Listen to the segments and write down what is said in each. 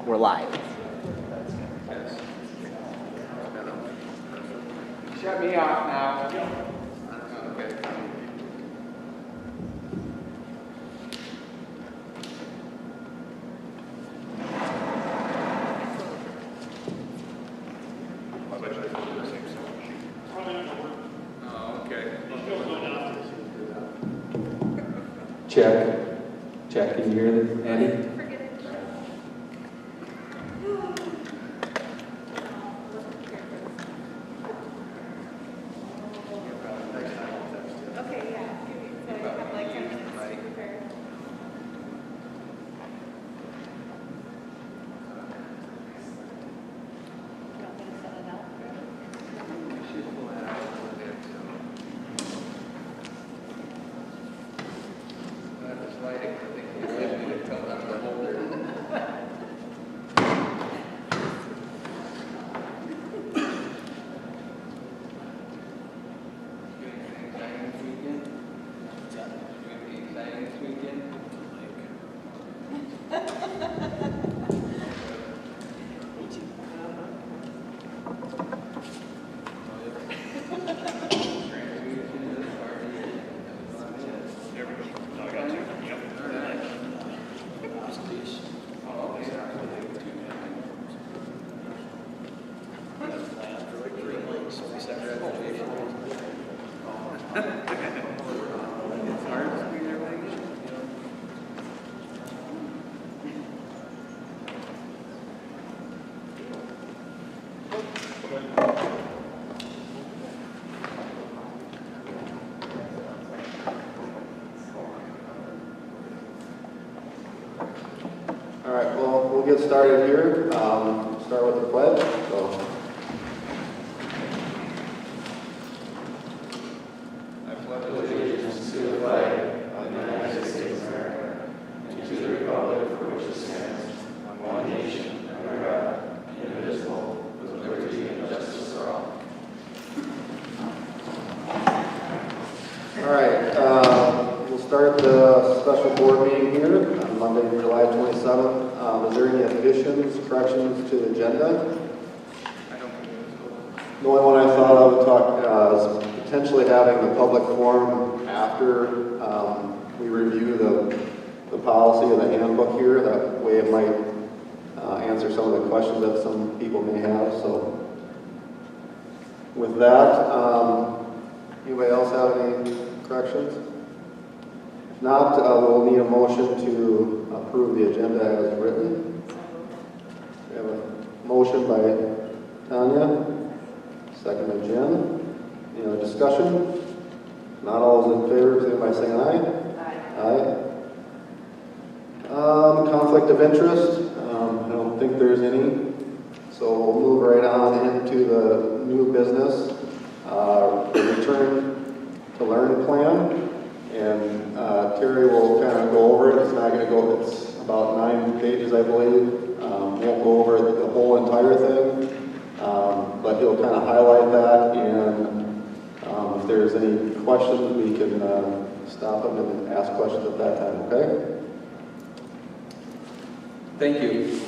We're live. Shut me off now. Okay. Oh, okay. Check, can you hear this, Andy? All right, well, we'll get started here. Start with the pledge. So. I pledge allegiance to the flag of the United States of America and to the republic for which it stands, one nation, under God, indivisible, with liberty and justice for all. All right, we'll start the special board meeting here on Monday, July 27th. Is there any additions, corrections to the agenda? The only one I thought I would talk is potentially having the public forum after we review the policy of the handbook here. That way it might answer some of the questions that some people may have. So with that, anybody else have any corrections? If not, we'll need a motion to approve the agenda as written. We have a motion by Tanya, second by Jen. Any other discussion? Not all those in favor, say by saying aye. Aye. Conflict of interest, I don't think there's any. So we'll move right on into the new business, the return to learn plan. And Terry will kind of go over it. It's not going to go, it's about 9 pages, I believe. Won't go over the whole entire thing, but he'll kind of highlight that. And if there's any questions, we can stop him and ask questions at that time, okay? Thank you.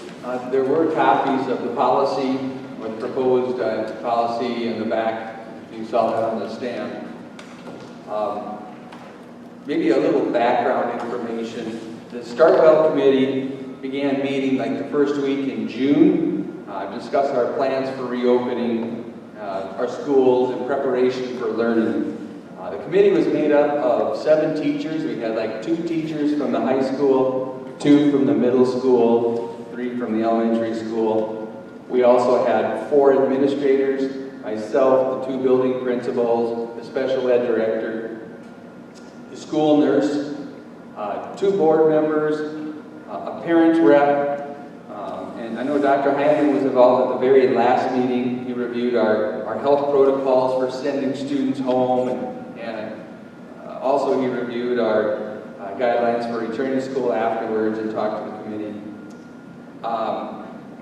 There were copies of the policy, or the proposed policy in the back. You saw that on the stand. Maybe a little background information. The Startwell Committee began meeting like the first week in June, discussed our plans for reopening our schools in preparation for learning. The committee was made up of 7 teachers. We had like 2 teachers from the high school, 2 from the middle school, 3 from the elementary school. We also had 4 administrators, myself, the 2 building principals, the special ed director, the school nurse, 2 board members, a parent rep, and I know Dr. Hyman was involved at the very last meeting. He reviewed our health protocols for sending students home, and also he reviewed our guidelines for returning to school afterwards and talked to the committee.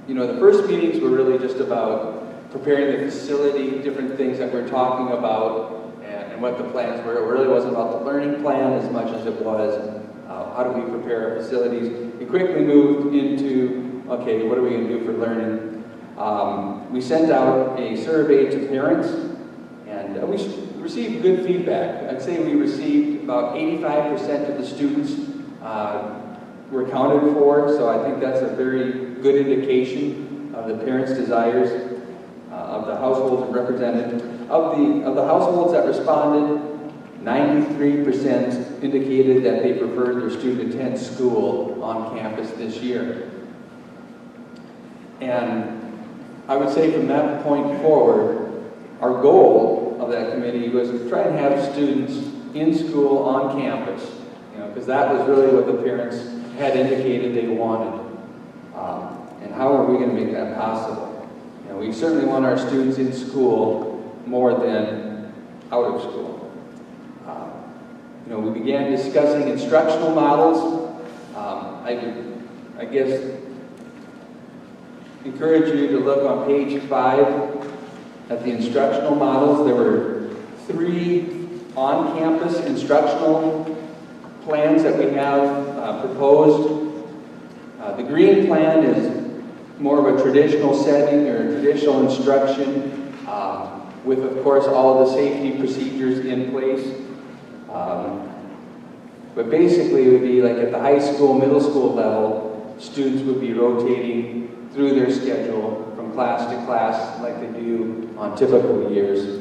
You know, the first meetings were really just about preparing the facility, different things that we're talking about, and what the plans were. It really wasn't about the learning plan as much as it was how do we prepare our facilities. We quickly moved into, okay, what are we going to do for learning? We sent out a survey to parents, and we received good feedback. I'd say we received about 85% of the students were accounted for, so I think that's a very good indication of the parents' desires of the households represented. Of the households that responded, 93% indicated that they preferred their student attend school on campus this year. And I would say from that point forward, our goal of that committee was to try and have students in school on campus, you know, because that was really what the parents had indicated they wanted. And how are we going to make that possible? You know, we certainly want our students in school more than out of school. You know, we began discussing instructional models. I guess encourage you to look on page 5 at the instructional models. There were 3 on-campus instructional plans that we have proposed. The green plan is more of a traditional setting or traditional instruction with, of course, all the safety procedures in place. But basically it would be like at the high school, middle school level, students would be rotating through their schedule from class to class like they do on typical years.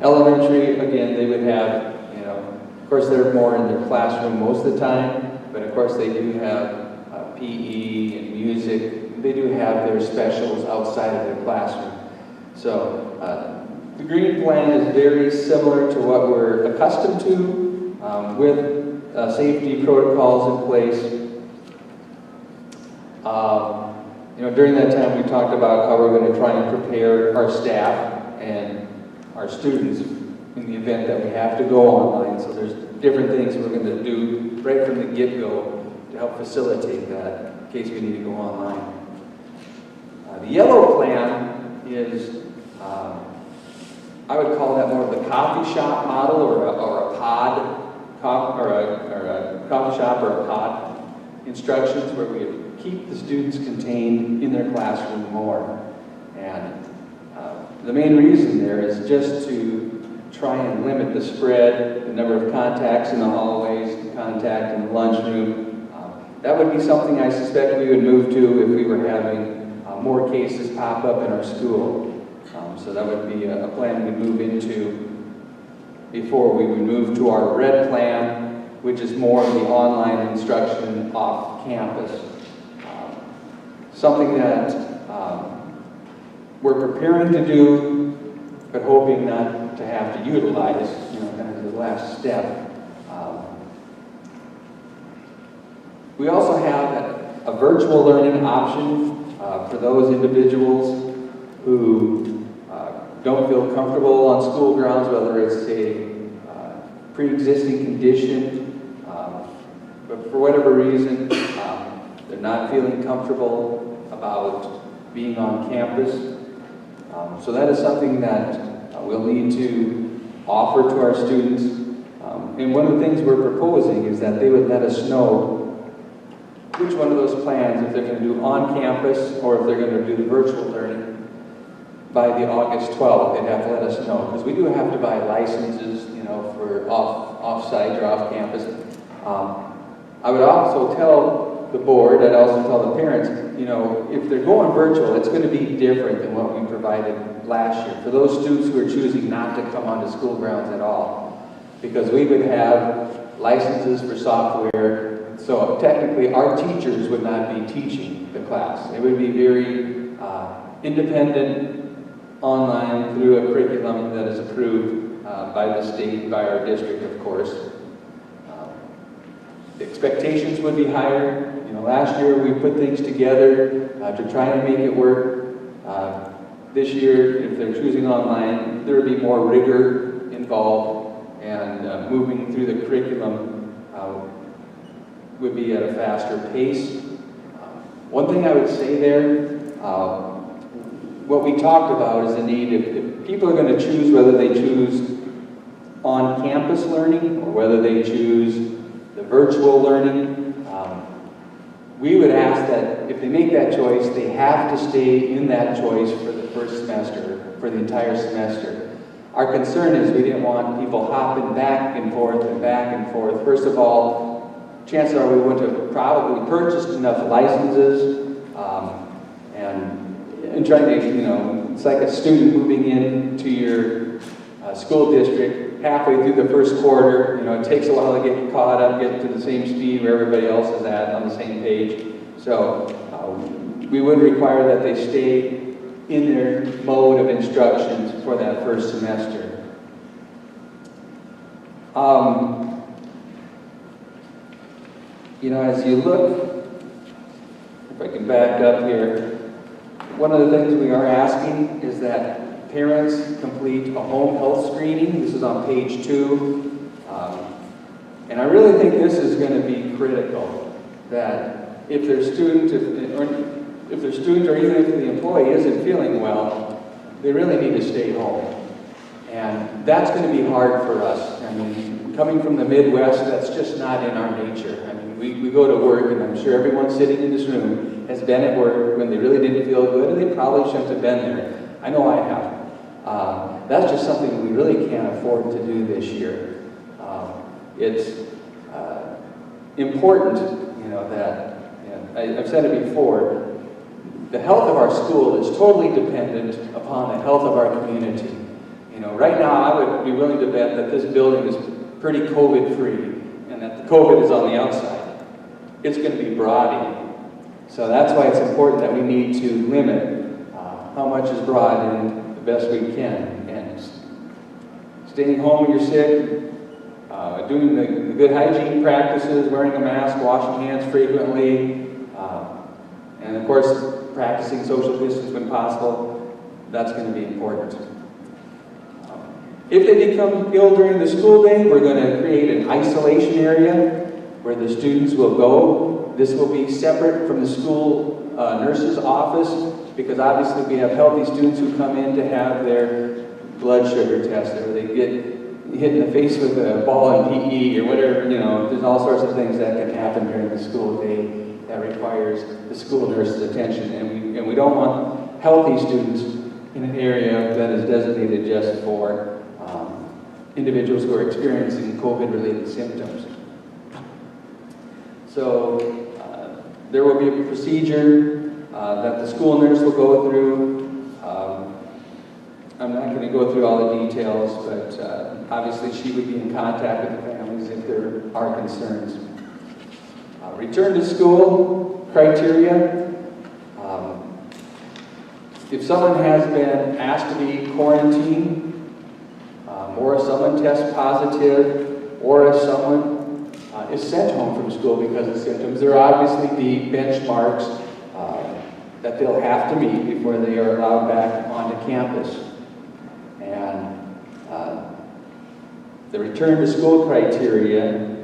Elementary, again, they would have, you know, of course they're more in their classroom most of the time, but of course they do have PE and music. They do have their specials outside of their classroom. So the green plan is very similar to what we're accustomed to with safety protocols in place. You know, during that time we talked about how we're going to try and prepare our staff and our students in the event that we have to go online. So there's different things we're going to do right from the get-go to help facilitate that in case we need to go online. The yellow plan is, I would call that more of the coffee shop model or a pod, or a coffee shop or a pod instructions where we keep the students contained in their classroom more. And the main reason there is just to try and limit the spread, the number of contacts in the hallways, the contact in the lunchroom. That would be something I suspect we would move to if we were having more cases pop up in our school. So that would be a plan we'd move into before we would move to our red plan, which is more of the online instruction off campus. Something that we're preparing to do, but hoping not to have to utilize, you know, kind of the last step. We also have a virtual learning option for those individuals who don't feel comfortable on school grounds, whether it's a pre-existing condition, but for whatever reason, they're not feeling comfortable about being on campus. So that is something that we'll need to offer to our students. And one of the things we're proposing is that they would let us know which one of those plans, if they're going to do on campus or if they're going to do the virtual learning, by the August 12th, they'd have to let us know, because we do have to buy licenses, you know, for off-site or off-campus. I would also tell the board, I'd also tell the parents, you know, if they're going virtual, it's going to be different than what we provided last year. For those students who are choosing not to come onto school grounds at all, because we would have licenses for software, So technically, our teachers would not be teaching the class. It would be very independent, online, through a curriculum that is approved by the state, by our district, of course. The expectations would be higher. You know, last year we put things together to try and make it work. This year, if they're choosing online, there would be more rigor involved, and moving through the curriculum would be at a faster pace. One thing I would say there, what we talked about is the need, if people are going to choose whether they choose on-campus learning or whether they choose the virtual learning, we would ask that if they make that choice, they have to stay in that choice for the first semester, for the entire semester. Our concern is we didn't want people hopping back and forth and back and forth. First of all, chances are we wouldn't have probably purchased enough licenses, and trying to, you know, it's like a student moving into your school district halfway through the first quarter. You know, it takes a while to get caught up, get to the same speed where everybody else is at on the same page. So we would require that they stay in their mode of instructions for that first semester. You know, as you look, if I can back up here, one of the things we are asking is that parents complete a home health screening. This is on page 2. And I really think this is going to be critical, that if their student, if their student or even if the employee isn't feeling well, they really need to stay home. And that's going to be hard for us. I mean, coming from the Midwest, that's just not in our nature. I mean, we go to work, and I'm sure everyone sitting in this room has been at work when they really didn't feel good, and they probably shouldn't have been there. I know I have. That's just something we really can't afford to do this year. It's important, you know, that, I've said it before, the health of our school is totally dependent upon the health of our community. You know, right now I would be willing to bet that this building is pretty COVID-free and that the COVID is on the outside. It's going to be brooding. So that's why it's important that we need to limit how much is brought in the best we can. And staying home when you're sick, doing the good hygiene practices, wearing a mask, washing hands frequently, and of course practicing social distance when possible, that's going to be important. If they become ill during the school day, we're going to create an isolation area where the students will go. This will be separate from the school nurse's office, because obviously we have healthy students who come in to have their blood sugar tested, or they get hit in the face with a ball in PE or whatever. You know, there's all sorts of things that can happen during the school day that requires the school nurse's attention, and we don't want healthy students in an area that is designated just for individuals who are experiencing COVID-related symptoms. So there will be a procedure that the school nurse will go through. I'm not going to go through all the details, but obviously she would be in contact with the families if there are concerns. Return to school criteria. If someone has been asked to be quarantined, or if someone tests positive, or if someone is sent home from school because of symptoms, there will obviously be benchmarks that they'll have to meet before they are allowed back onto campus. And the return to school criteria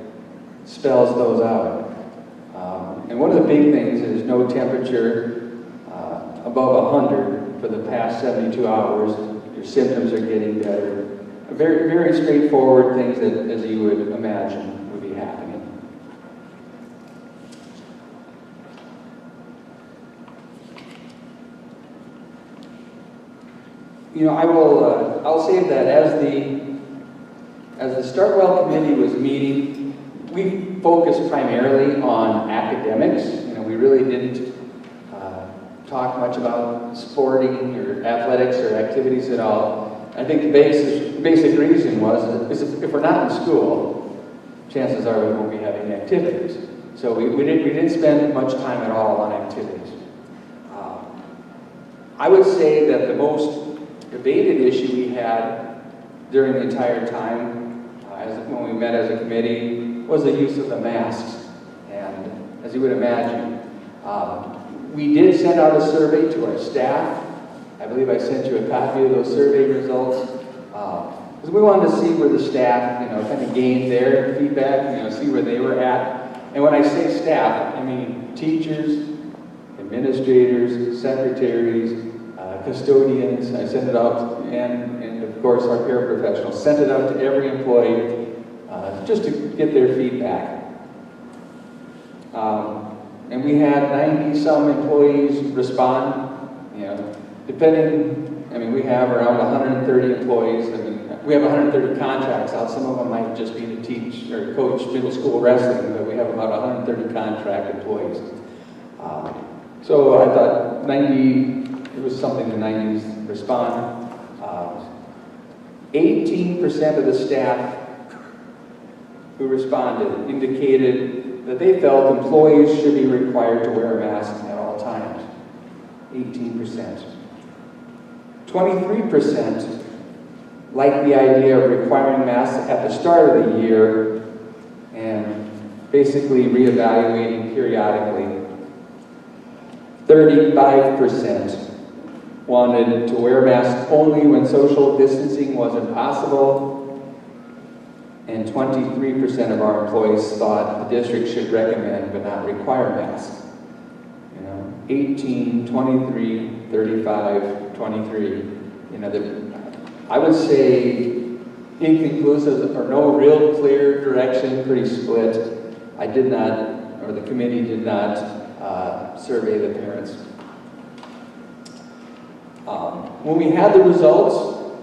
spells those out. And one of the big things is no temperature above 100 for the past 72 hours. Your symptoms are getting better. Very, very straightforward things that, as you would imagine, would be happening. You know, I'll say that as the Startwell committee was meeting, we focused primarily on academics. You know, we really didn't talk much about sporting or athletics or activities at all. I think the basic reason is if we're not in school, chances are we won't be having activities. So we didn't spend much time at all on activities. I would say that the most debated issue we had during the entire time, when we met as a committee, was the use of the masks. And as you would imagine, we did send out a survey to our staff. I believe I sent you a copy of those survey results. Because we wanted to see where the staff, kind of gained their feedback, see where they were at. And when I say staff, I mean teachers, administrators, secretaries, custodians. I sent it out, and of course our paraprofessionals sent it out to every employee just to get their feedback. And we had 90-some employees respond, depending, we have around 130 employees. We have 130 contracts out. Some of them might just be to teach or coach middle school wrestling, but we have about 130 contract employees. So I thought 90, it was something the 90s respond. 18% of the staff who responded indicated that they felt employees should be required to wear a mask at all times. 18%. 23% liked the idea of requiring masks at the start of the year and basically reevaluating periodically. 35% wanted to wear masks only when social distancing was impossible, and 23% of our employees thought the district should recommend but not require masks. 18, 23, 35, 23. I would say inconclusive or no real clear direction, pretty split. I did not, or the committee did not survey the parents. When we had the results,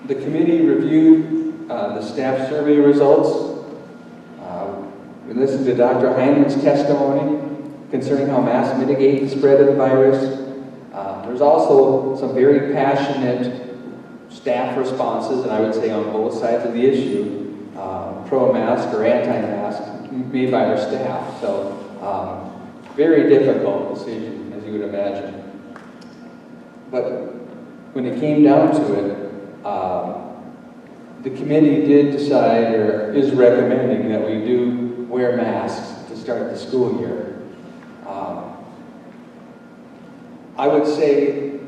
the committee reviewed the staff survey results. We listened to Dr. Heineman's testimony concerning how masks mitigate the spread of the virus. There's also some very passionate staff responses, and I would say on both sides of the issue, pro-mask or anti-mask, made by our staff. So, very difficult decision, as you would imagine. But when it came down to it, the committee did decide, or is recommending, that we do wear masks to start the school year. I would say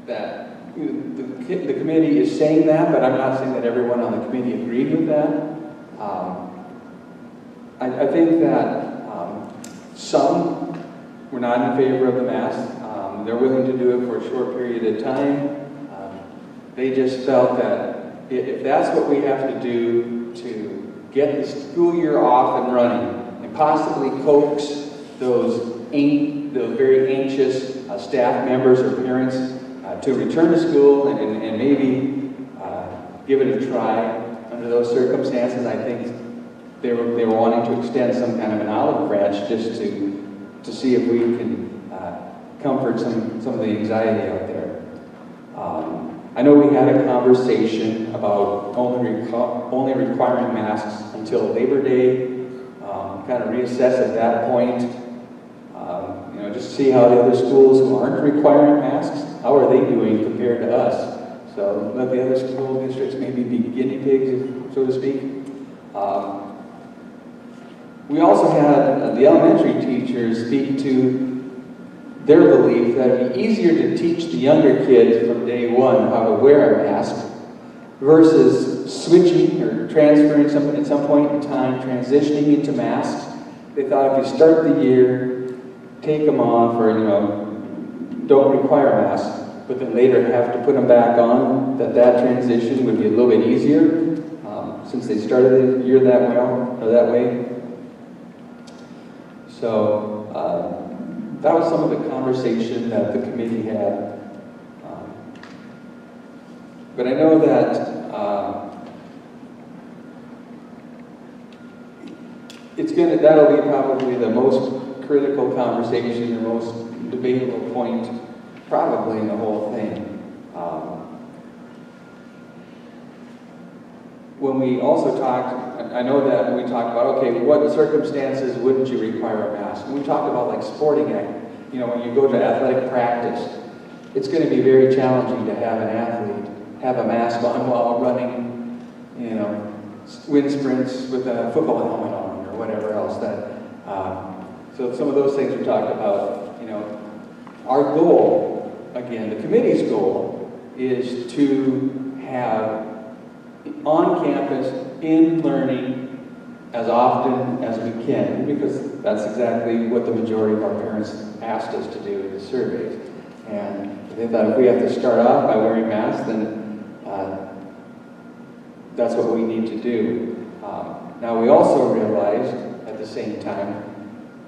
that the committee is saying that, but I'm not saying that everyone on the committee agreed with that. I think that some were not in favor of the mask. They're willing to do it for a short period of time. They just felt that if that's what we have to do to get the school year off and running, and possibly coax those very anxious staff members or parents to return to school and maybe give it a try under those circumstances, I think they were wanting to extend some kind of an olive branch just to see if we can comfort some of the anxiety out there. I know we had a conversation about only requiring masks until Labor Day, kind of reassess at that point, just see how the other schools who aren't requiring masks, how are they doing compared to us? So let the other school districts maybe be guinea pigs, so to speak. We also had the elementary teachers speak to their belief that it'd be easier to teach the younger kids from day one how to wear a mask versus switching or transferring at some point in time, transitioning into masks. They thought if you start the year, take them off, or don't require masks, but then later have to put them back on, that transition would be a little bit easier since they started the year that way. So that was some of the conversation that the committee had. But I know that that'll be probably the most critical conversation, the most debatable point, probably in the whole thing. when we also talked, I know that we talked about, okay, what circumstances wouldn't you require a mask? And we talked about like sporting act, you know, when you go to athletic practice, it's going to be very challenging to have an athlete have a mask on while running, you know, wind sprints with a football helmet on or whatever else. So some of those things we talked about, you know, our goal, again, the committee's goal is to have on campus, in learning as often as we can, because that's exactly what the majority of our parents asked us to do in the surveys. And they thought if we have to start off by wearing masks, then that's what we need to do. Now we also realized at the same time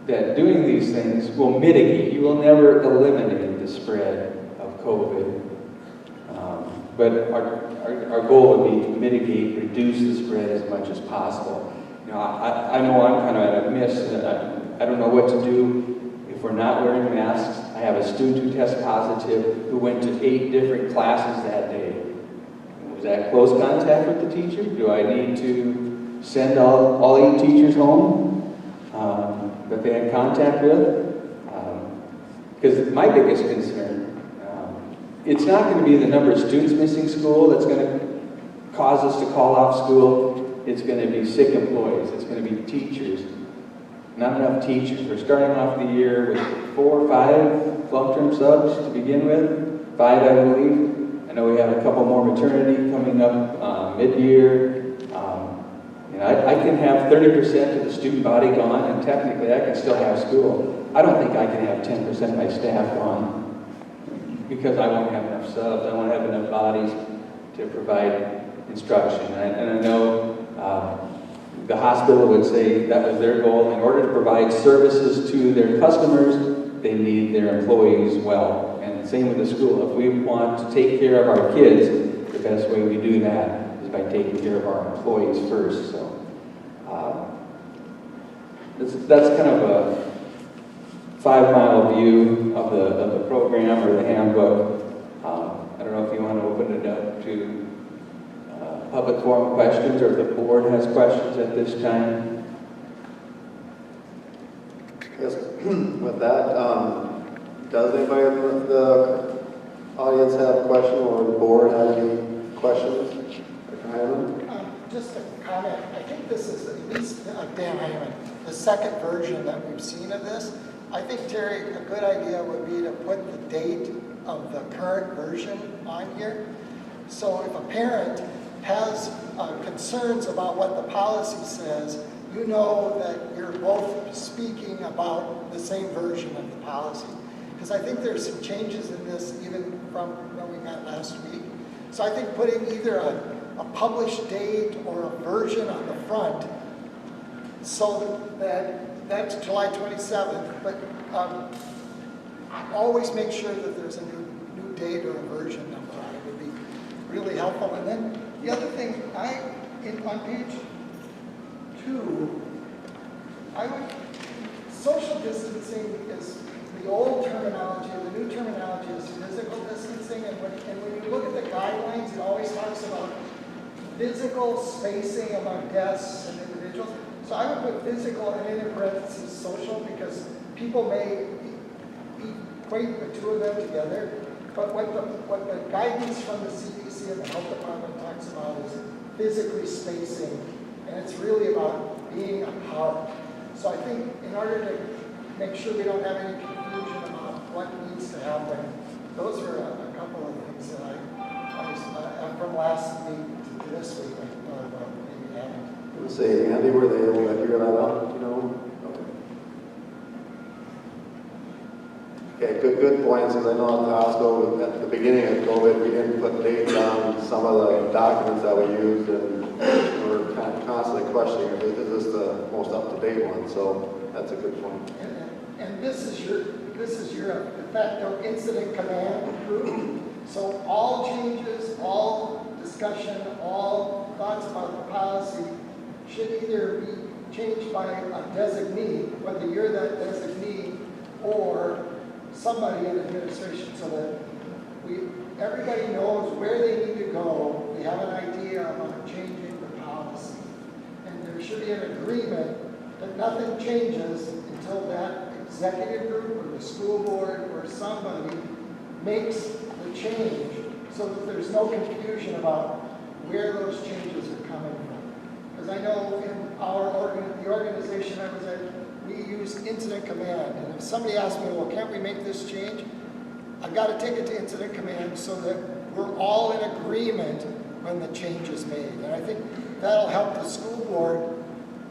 that doing these things will mitigate, you will never eliminate the spread of COVID. But our goal would be to mitigate, reduce the spread as much as possible. You know, I know I'm kind of at a miss. I don't know what to do if we're not wearing masks. I have a student who tested positive who went to 8 different classes that day. Was that close contact with the teacher? Do I need to send all 8 teachers home that they had contact with? Because my biggest concern, it's not going to be the number of students missing school that's going to cause us to call off school. It's going to be sick employees. It's going to be teachers. Not enough teachers. We're starting off the year with 4 or 5 long-term subs to begin with. 5, I believe. I know we have a couple more maternity coming up mid-year. You know, I can have 30% of the student body gone, and technically I can still have school. I don't think I can have 10% of my staff gone, because I won't have enough subs, I won't have enough bodies to provide instruction. And I know the hospital would say that was their goal. In order to provide services to their customers, they need their employees well. And same with the school. If we want to take care of our kids, the best way we do that is by taking care of our employees first. So that's kind of a 5-mile view of the program or the handbook. I don't know if you want to open it up to public forum questions, or if the board has questions at this time. Yes, with that, does anybody in the audience have a question, or the board have any questions? Just a comment. I think this is at least, Dan Hyman, the second version that we've seen of this. I think, Terry, a good idea would be to put the date of the current version on here. So if a parent has concerns about what the policy says, you know that you're both speaking about the same version of the policy. Because I think there's some changes in this even from when we met last week. So I think putting either a published date or a version on the front, so that's July 27th, but always make sure that there's a new date or a version number on it would be really helpful. And then the other thing, on page 2, social distancing is the old terminology, the new terminology is physical distancing, and when you look at the guidelines, it always talks about physical spacing among guests and individuals. So I would put physical and in parentheses social, because people may equate the two of them together. But what the guidance from the CDC and the health department talks about is physically spacing, and it's really about being apart. So I think in order to make sure we don't have any confusion about what needs to happen, those are a couple of things that I from last week to this week I thought about maybe having. Say, Andy, were they able to figure that out? You know? Okay, good points. Because I know at the hospital, at the beginning of COVID, we didn't put dates on some of the documents that we used, and we were constantly questioning, is this the most up-to-date one? So that's a good point. And this is your de facto incident command group. So all changes, all discussion, all thoughts about the policy should either be changed by a designee, whether you're that designee or somebody in administration, so that everybody knows where they need to go. We have an idea about changing the policy. be an agreement that nothing changes until that executive group or the school board or somebody makes the change, so that there's no confusion about where those changes are coming from. Because I know in the organization I was at, we use incident command, and if somebody asks me, well, can't we make this change? I've got to take it to incident command so that we're all in agreement when the change is made. And I think that'll help the school board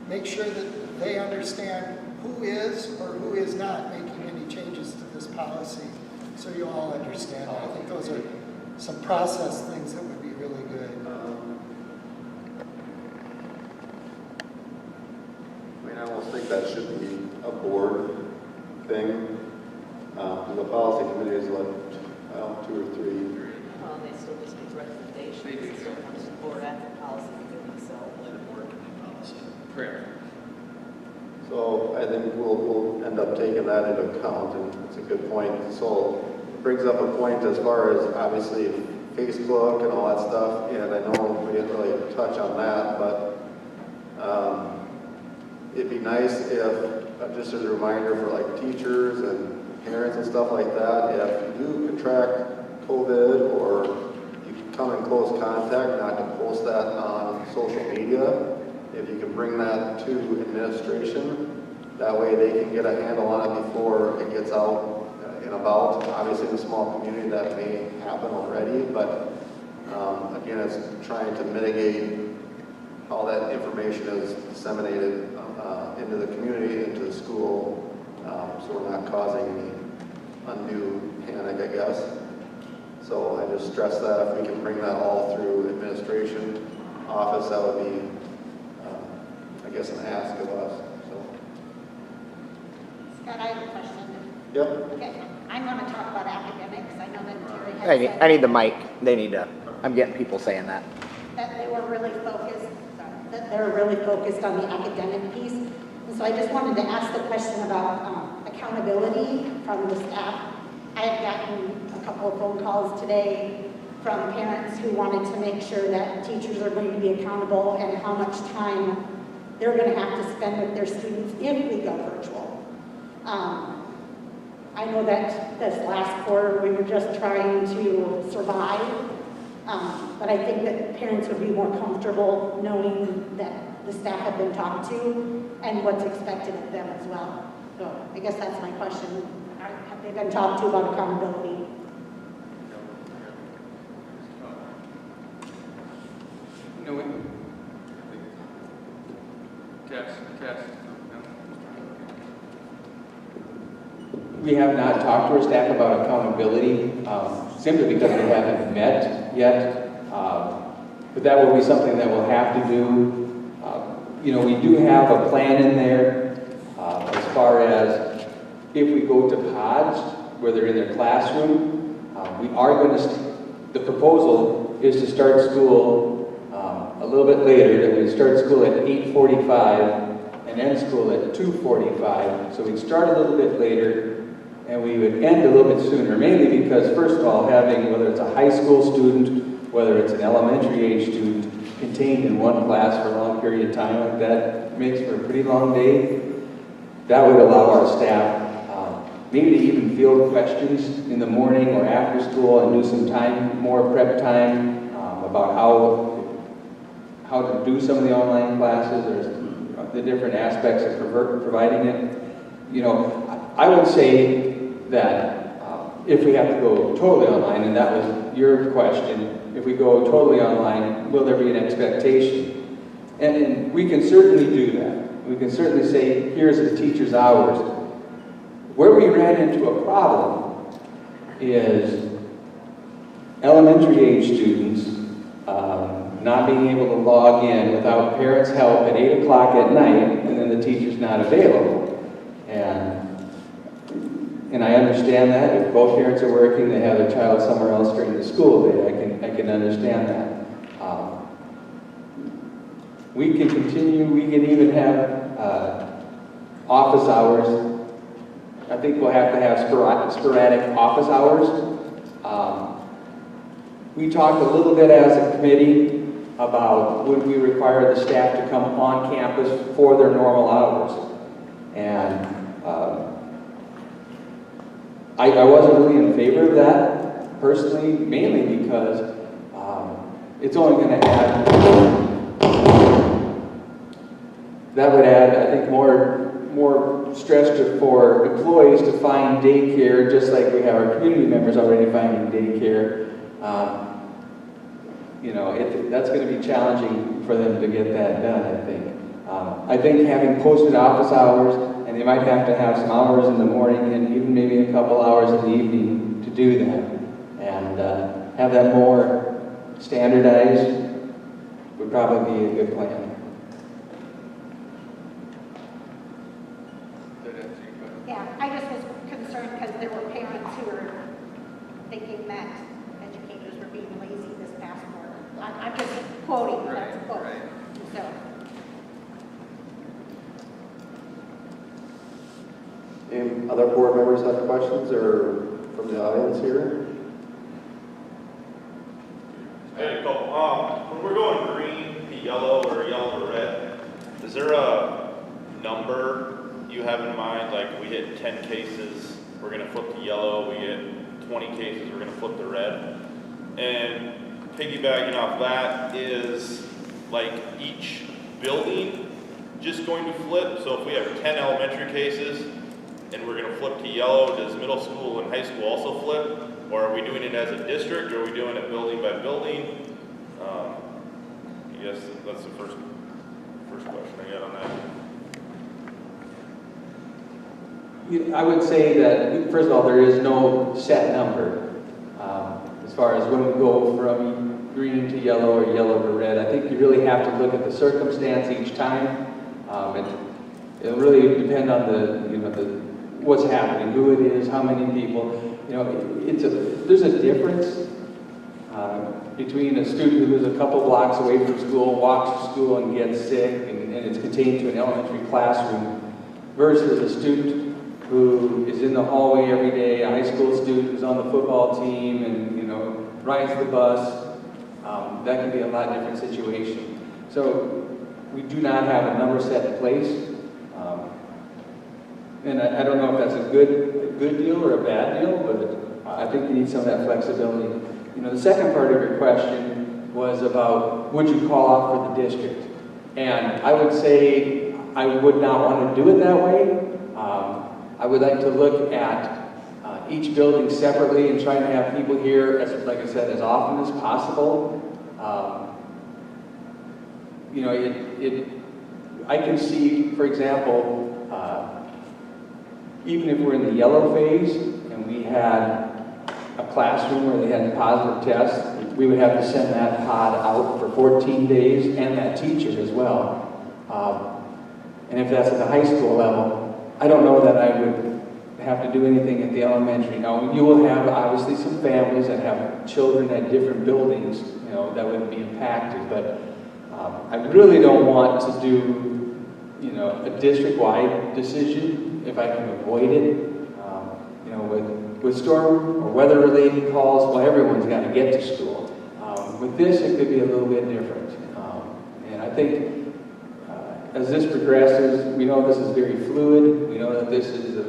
make sure that they understand who is or who is not making any changes to this policy, so you all understand. I think those are some process things that would be really good. I mean, I almost think that should be a board thing. The policy committee is like, 2 or 3. Well, they still just make recommendations, they still want to support after policy committee, so. Let it work in the policy. Correct. So I think we'll end up taking that into account, and it's a good point. So it brings up a point as far as obviously Facebook and all that stuff, and I know we didn't really touch on that, but it'd be nice if, just as a reminder for like teachers and parents and stuff like that, if you do contract COVID or you come in close contact, not to post that on social media, if you can bring that to administration, that way they can get a handle on it before it gets out and about. Obviously in a small community that may happen already, but again, it's trying to mitigate how that information is disseminated into the community, into the school, so we're not causing any undue panic, I guess. So I just stress that if we can bring that all through administration office, that would be, I guess, an ask of us. So. Scott, I have a question. Yep. Okay, I'm going to talk about academics. I know that Terry had said I need the mic. They need to. I'm getting people saying that. that they were really focused. That they were really focused on the academic piece. And so I just wanted to ask the question about accountability from the staff. I have gotten a couple of phone calls today from parents who wanted to make sure that teachers are going to be accountable and how much time they're going to have to spend with their students if we go virtual. I know that this last quarter we were just trying to survive, but I think that parents would be more comfortable knowing that the staff have been talked to and what's expected of them as well. So I guess that's my question. Have they been talked to about accountability? No, test. We have not talked to our staff about accountability, simply because we haven't met yet. But that will be something that we'll have to do. We do have a plan in there as far as if we go to pods, where they're in their classroom, we are going to, the proposal is to start school a little bit later, that we start school at 8:45 and end school at 2:45. So we'd start a little bit later and we would end a little bit sooner, mainly because, first of all, having, whether it's a high school student, whether it's an elementary age student, contained in one class for a long period of time like that makes for a pretty long day. That would allow our staff maybe to even field questions in the morning or after school and do some time, more prep time about how to do some of the online classes or the different aspects of providing it. I would say that if we have to go totally online, and that was your question, if we go totally online, will there be an expectation? And we can certainly do that. We can certainly say, here's the teacher's hours. Where we ran into a problem is elementary age students not being able to log in without parents' help at 8 o'clock at night, and then the teacher's not available. And I understand that. If both parents are working, they have their child somewhere else during the school day. I can understand that. We can continue. We can even have office hours. I think we'll have to have sporadic office hours. We talked a little bit as a committee about would we require the staff to come on campus for their normal hours. And I wasn't really in favor of that personally, mainly because it's only going to add, that would add, I think, more stress for employees to find daycare, just like we have our community members already finding daycare. You know, that's going to be challenging for them to get that done, I think. I think having posted office hours, and they might have to have some hours in the morning and even maybe a couple hours in the evening to do that, and have that more standardized would probably be a good plan. Yeah, I just was concerned because there were parents who were thinking that educators were being lazy this past quarter. I'm just quoting, that's a quote. So, Any other board members have questions or from the audience here? I had a couple. When we're going green to yellow or yellow to red, is there a number you have in mind? Like we hit 10 cases, we're going to flip to yellow. We hit 20 cases, we're going to flip to red. And piggybacking off that is like each building just going to flip. So if we have 10 elementary cases and we're going to flip to yellow, does middle school and high school also flip? Or are we doing it as a district, or are we doing it building by building? I guess that's the first question I got on that. I would say that, first of all, there is no set number as far as when we go from green to yellow or yellow to red. I think you really have to look at the circumstance each time. It'll really depend on what's happening, who it is, how many people. You know, there's a difference between a student who lives a couple blocks away from school, walks to school and gets sick, and it's contained to an elementary classroom, versus a student who is in the hallway every day, a high school student who's on the football team and, you know, rides the bus. That can be a lot different situation. So we do not have a number set in place. And I don't know if that's a good deal or a bad deal, but I think you need some of that flexibility. You know, the second part of your question was about would you call off for the district? And I would say I would not want to do it that way. I would like to look at each building separately and try to have people here, like I said, as often as possible. You know, I can see, for example, even if we're in the yellow phase and we had a classroom where they had a positive test, we would have to send that pod out for 14 days and that teacher as well. And if that's at the high school level, I don't know that I would have to do anything at the elementary. Now, you will have obviously some families that have children at different buildings, you know, that would be impacted, but I really don't want to do, you know, a district-wide decision if I can avoid it. You know, with storm or weather-related calls, well, everyone's got to get to school. With this, it could be a little bit different. And I think as this progresses, we know this is very fluid. We know that this is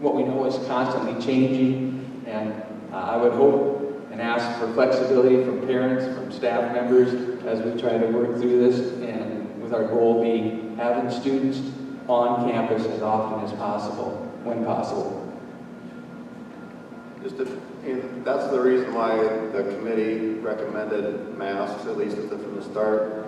what we know is constantly changing. And I would hope and ask for flexibility from parents, from staff members, as we try to work through this, and with our goal being having students on campus as often as possible, when possible. And that's the reason why the committee recommended masks, at least from the start.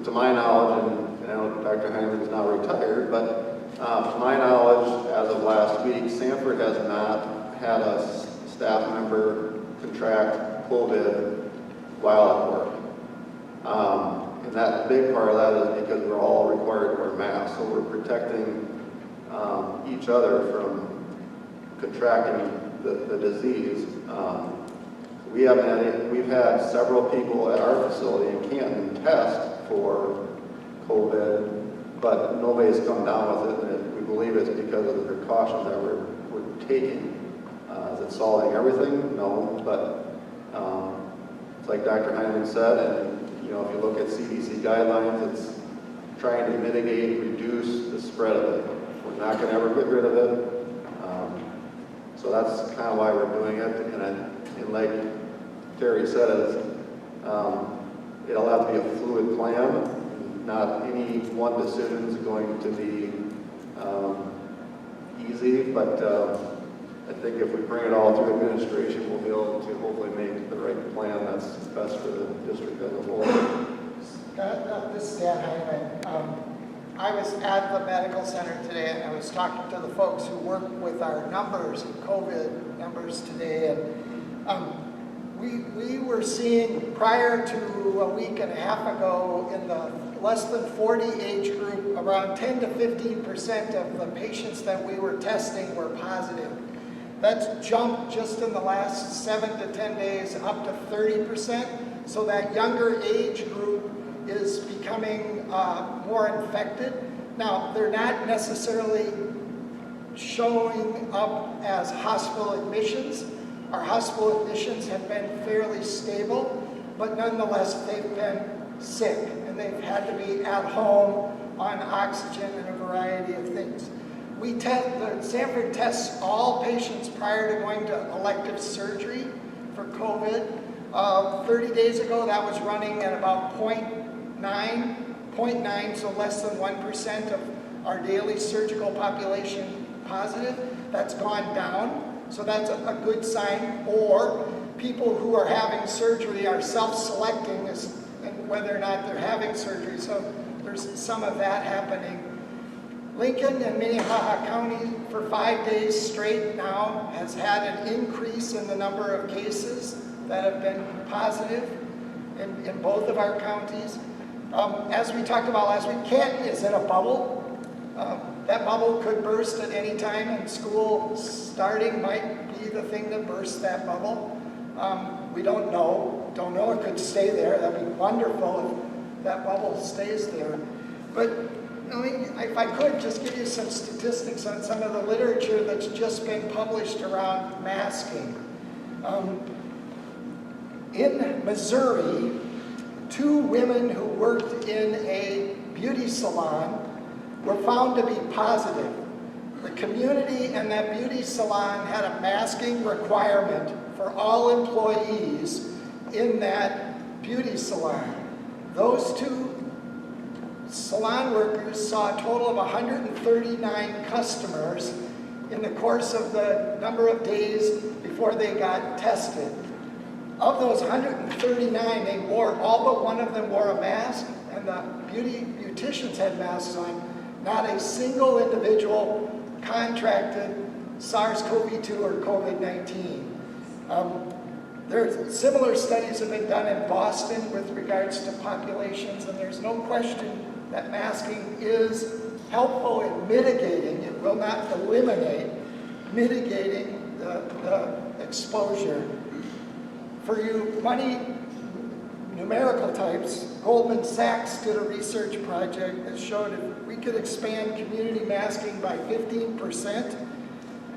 To my knowledge, and I know Dr. Heinrich is now retired, but to my knowledge, as of last week, Sanford has not had a staff member contract COVID while at work. And that big part of that is because we're all required to wear masks, so we're protecting each other from contracting the disease. We've had several people at our facility in Canton test for COVID, but nobody's come down with it, and we believe it's because of the precautions that we're taking. Is it solving everything? No, but it's like Dr. Heinrich said, and you know, if you look at CDC guidelines, it's trying to mitigate, reduce the spread of it. We're not going to ever get rid of it. So that's kind of why we're doing it. And like Terry said, it'll have to be a fluid plan. Not any one decision is going to be easy, but I think if we bring it all through administration, we'll be able to hopefully make the right plan that's best for the district as a whole. This is Dan Heineman. I was at the medical center today and I was talking to the folks who work with our numbers, COVID numbers today, and we were seeing prior to a week and a half ago in the less than 40 age group, around 10 to 15% of the patients that we were testing were positive. That's jumped just in the last 7 to 10 days up to 30%. So that younger age group is becoming more infected. Now, they're not necessarily showing up as hospital admissions. Our hospital admissions have been fairly stable, but nonetheless, they've been sick and they've had to be at home on oxygen and a variety of things. Sanford tests all patients prior to going to elective surgery for COVID. 30 days ago, that was running at about 0.9, so less than 1% of our daily surgical population positive. That's gone down, so that's a good sign. Or people who are having surgery are self-selecting as whether or not they're having surgery, so there's some of that happening. Lincoln and Minnehaha County for 5 days straight now has had an increase in the number of cases that have been positive in both of our counties. As we talked about last week, Canton is in a bubble. That bubble could burst at any time, and school starting might be the thing that bursts that bubble. We don't know. Don't know. It could stay there. That'd be wonderful if that bubble stays there. But if I could just give you some statistics on some of the literature that's just been published around masking. In Missouri, 2 women who worked in a beauty salon were found to be positive. The community and that beauty salon had a masking requirement for all employees in that beauty salon. Those 2 salon workers saw a total of 139 customers in the course of the number of days before they got tested. Of those 139, they wore, all but one of them wore a mask, and the beauticians had masks on. Not a single individual contracted SARS-CoV-2 or COVID-19. Similar studies have been done in Boston with regards to populations, and there's no question that masking is helpful in mitigating, it will not eliminate, mitigating the exposure. For you money numerical types, Goldman Sachs did a research project that showed if we could expand community masking by 15%,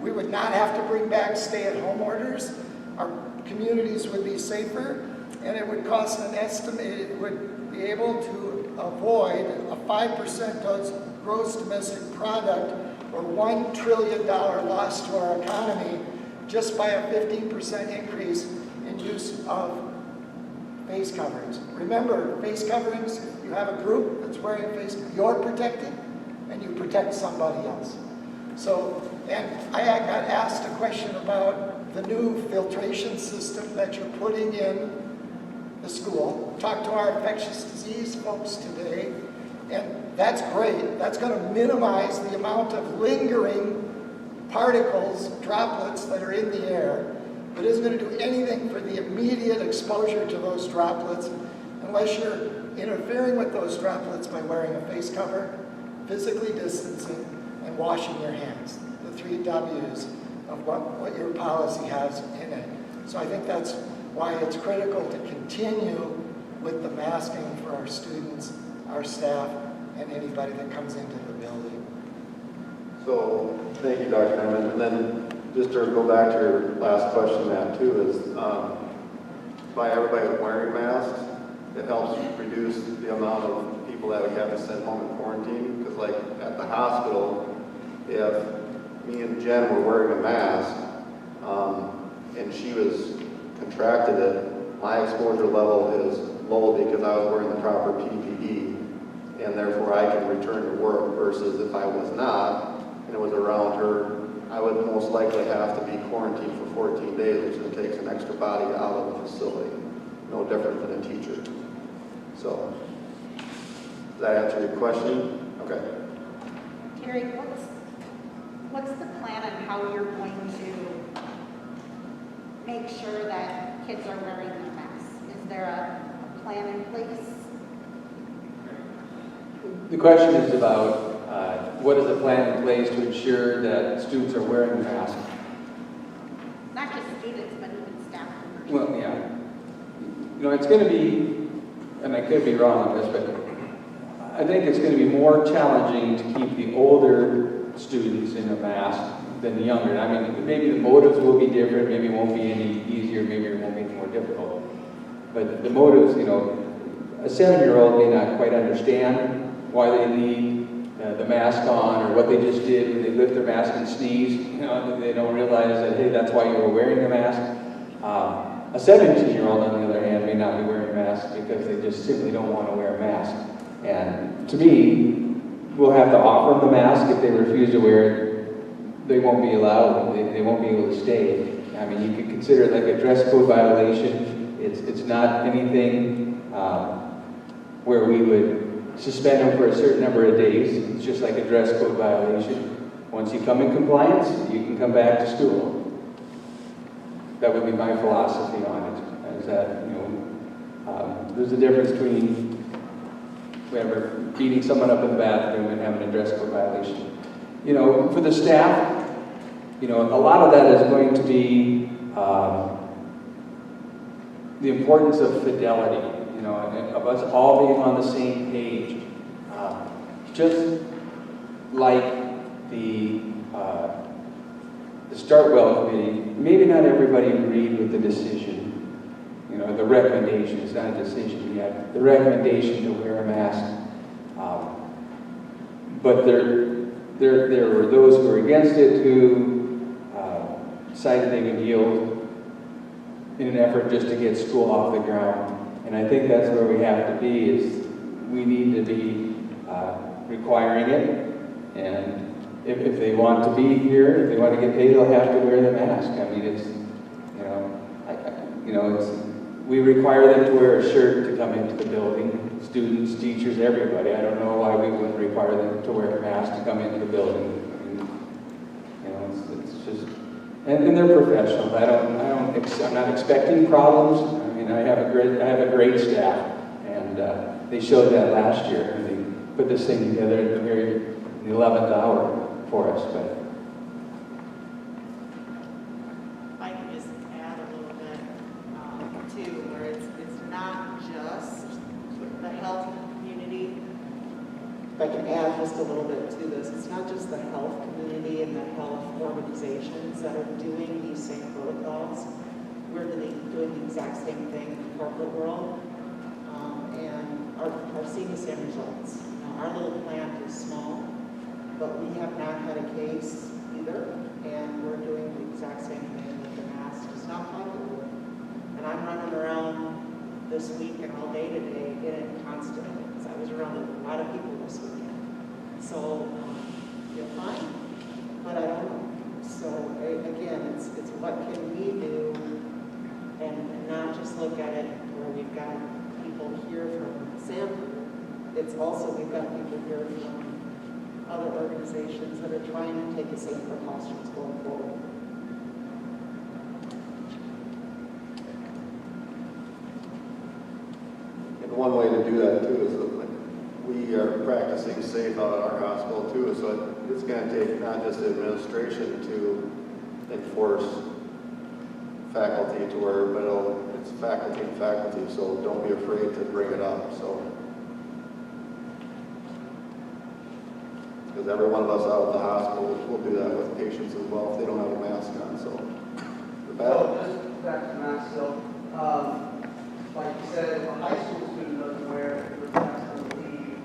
we would not have to bring back stay-at-home orders. Our communities would be safer, and it would cost an estimated, would be able to avoid a 5% gross domestic product or $1 trillion loss to our economy just by a 15% increase in use of face coverings. Remember, face coverings, you have a group that's wearing face, you're protected and you protect somebody else. So, and I got asked a question about the new filtration system that you're putting in the school. Talked to our infectious disease folks today, and that's great. That's going to minimize the amount of lingering particles, droplets that are in the air, but isn't going to do anything for the immediate exposure to those droplets unless you're interfering with those droplets by wearing a face cover, physically distancing, and washing your hands. The 3 W's of what your policy has in it. So I think that's why it's critical to continue with the masking for our students, our staff, and anybody that comes into the building. So, thank you, Dr. Hyman. And then, just to go back to your last question, Matt, too, is by everybody wearing masks, it helps reduce the amount of people that we have to send home in quarantine. Because like at the hospital, if me and Jen were wearing a mask, and she was contracted it, my exposure level is low because I was wearing the proper PPE, and therefore I can return to work, versus if I was not, and it was around her, I would most likely have to be quarantined for 14 days, which then takes an extra body out of the facility. No different than a teacher. So, does that answer your question? Okay. Terry, what's the plan on how you're going to make sure that kids are wearing their masks? Is there a plan in place? The question is about what is the plan in place to ensure that students are wearing a mask? Not just students, but even staff members. Well, yeah. You know, it's going to be, and I could be wrong on this, but I think it's going to be more challenging to keep the older students in a mask than the younger. I mean, maybe the motives will be different, maybe it won't be any easier, maybe it won't be any more difficult. But the motives, you know, a 7-year-old may not quite understand why they need the mask on, or what they just did when they lift their mask and sneeze. You know, they don't realize that, hey, that's why you were wearing a mask. A 17-year-old, on the other hand, may not be wearing a mask because they just simply don't want to wear a mask. And to me, we'll have to offer them the mask. If they refuse to wear it, they won't be allowed, they won't be able to stay. I mean, you could consider it like a dress code violation. It's not anything where we would suspend them for a certain number of days. It's just like a dress code violation. Once you come in compliance, you can come back to school. That would be my philosophy on it. Is that, you know, there's a difference between whatever, beating someone up in the bathroom and having a dress code violation. You know, for the staff, you know, a lot of that is going to be the importance of fidelity, you know, and of us all being on the same page. Just like the Startwell committee, maybe not everybody agreed with the decision, you know, the recommendation. It's not a decision yet. The recommendation to wear a mask. But there were those who were against it who decided they would yield in an effort just to get school off the ground. And I think that's where we have to be, is we need to be requiring it. And if they want to be here, if they want to get paid, they'll have to wear the mask. I mean, it's, you know, it's, we require them to wear a shirt to come into the building. Students, teachers, everybody. I don't know why we wouldn't require them to wear a mask to come into the building. I mean, you know, it's just, and they're professionals. I'm not expecting problems. I mean, I have a great staff, and they showed that last year. And they put this thing together at the 11th hour for us. But I can just add a little bit too, where it's not just the health community. If I can add just a little bit to this, it's not just the health community and the health organizations that are doing these same protocols. We're doing the exact same thing in the corporate world, and are seeing the same results. Now, our little plant is small, but we have not had a case either, and we're doing the exact same thing with the mask. It's not popular, and I'm running around this week and all day today getting constantly, because I was around a lot of people this weekend. So you're fine, but I don't know. So again, it's what can we do, and not just look at it where we've got people here from Sanford. It's also we've got people here from other organizations that are trying to take the same precautions going forward. And one way to do that too is that we are practicing safe out at our hospital too, so it's going to take not just the administration to enforce faculty to where, but it's faculty and faculty, so don't be afraid to bring it up. So, because every one of us out at the hospital will do that with patients as well if they don't have a mask on. So, the battle. Just back to mask, so, like you said, if a high school student where the mask on the leave.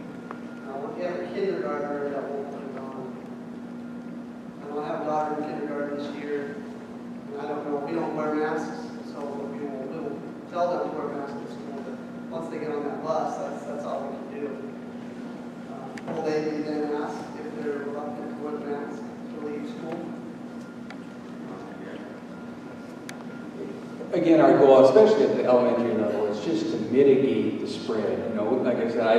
If you have a kindergartner that won't put it on. I don't have a daughter in kindergarten this year, and I don't know, we don't wear masks, so we'll tell them to wear masks at school, but once they get on that bus, that's all we can do. Will they be then asked if they're reluctant to wear the mask to leave school? Again, our goal, especially at the elementary level, is just to mitigate the spread. You know, like I said, I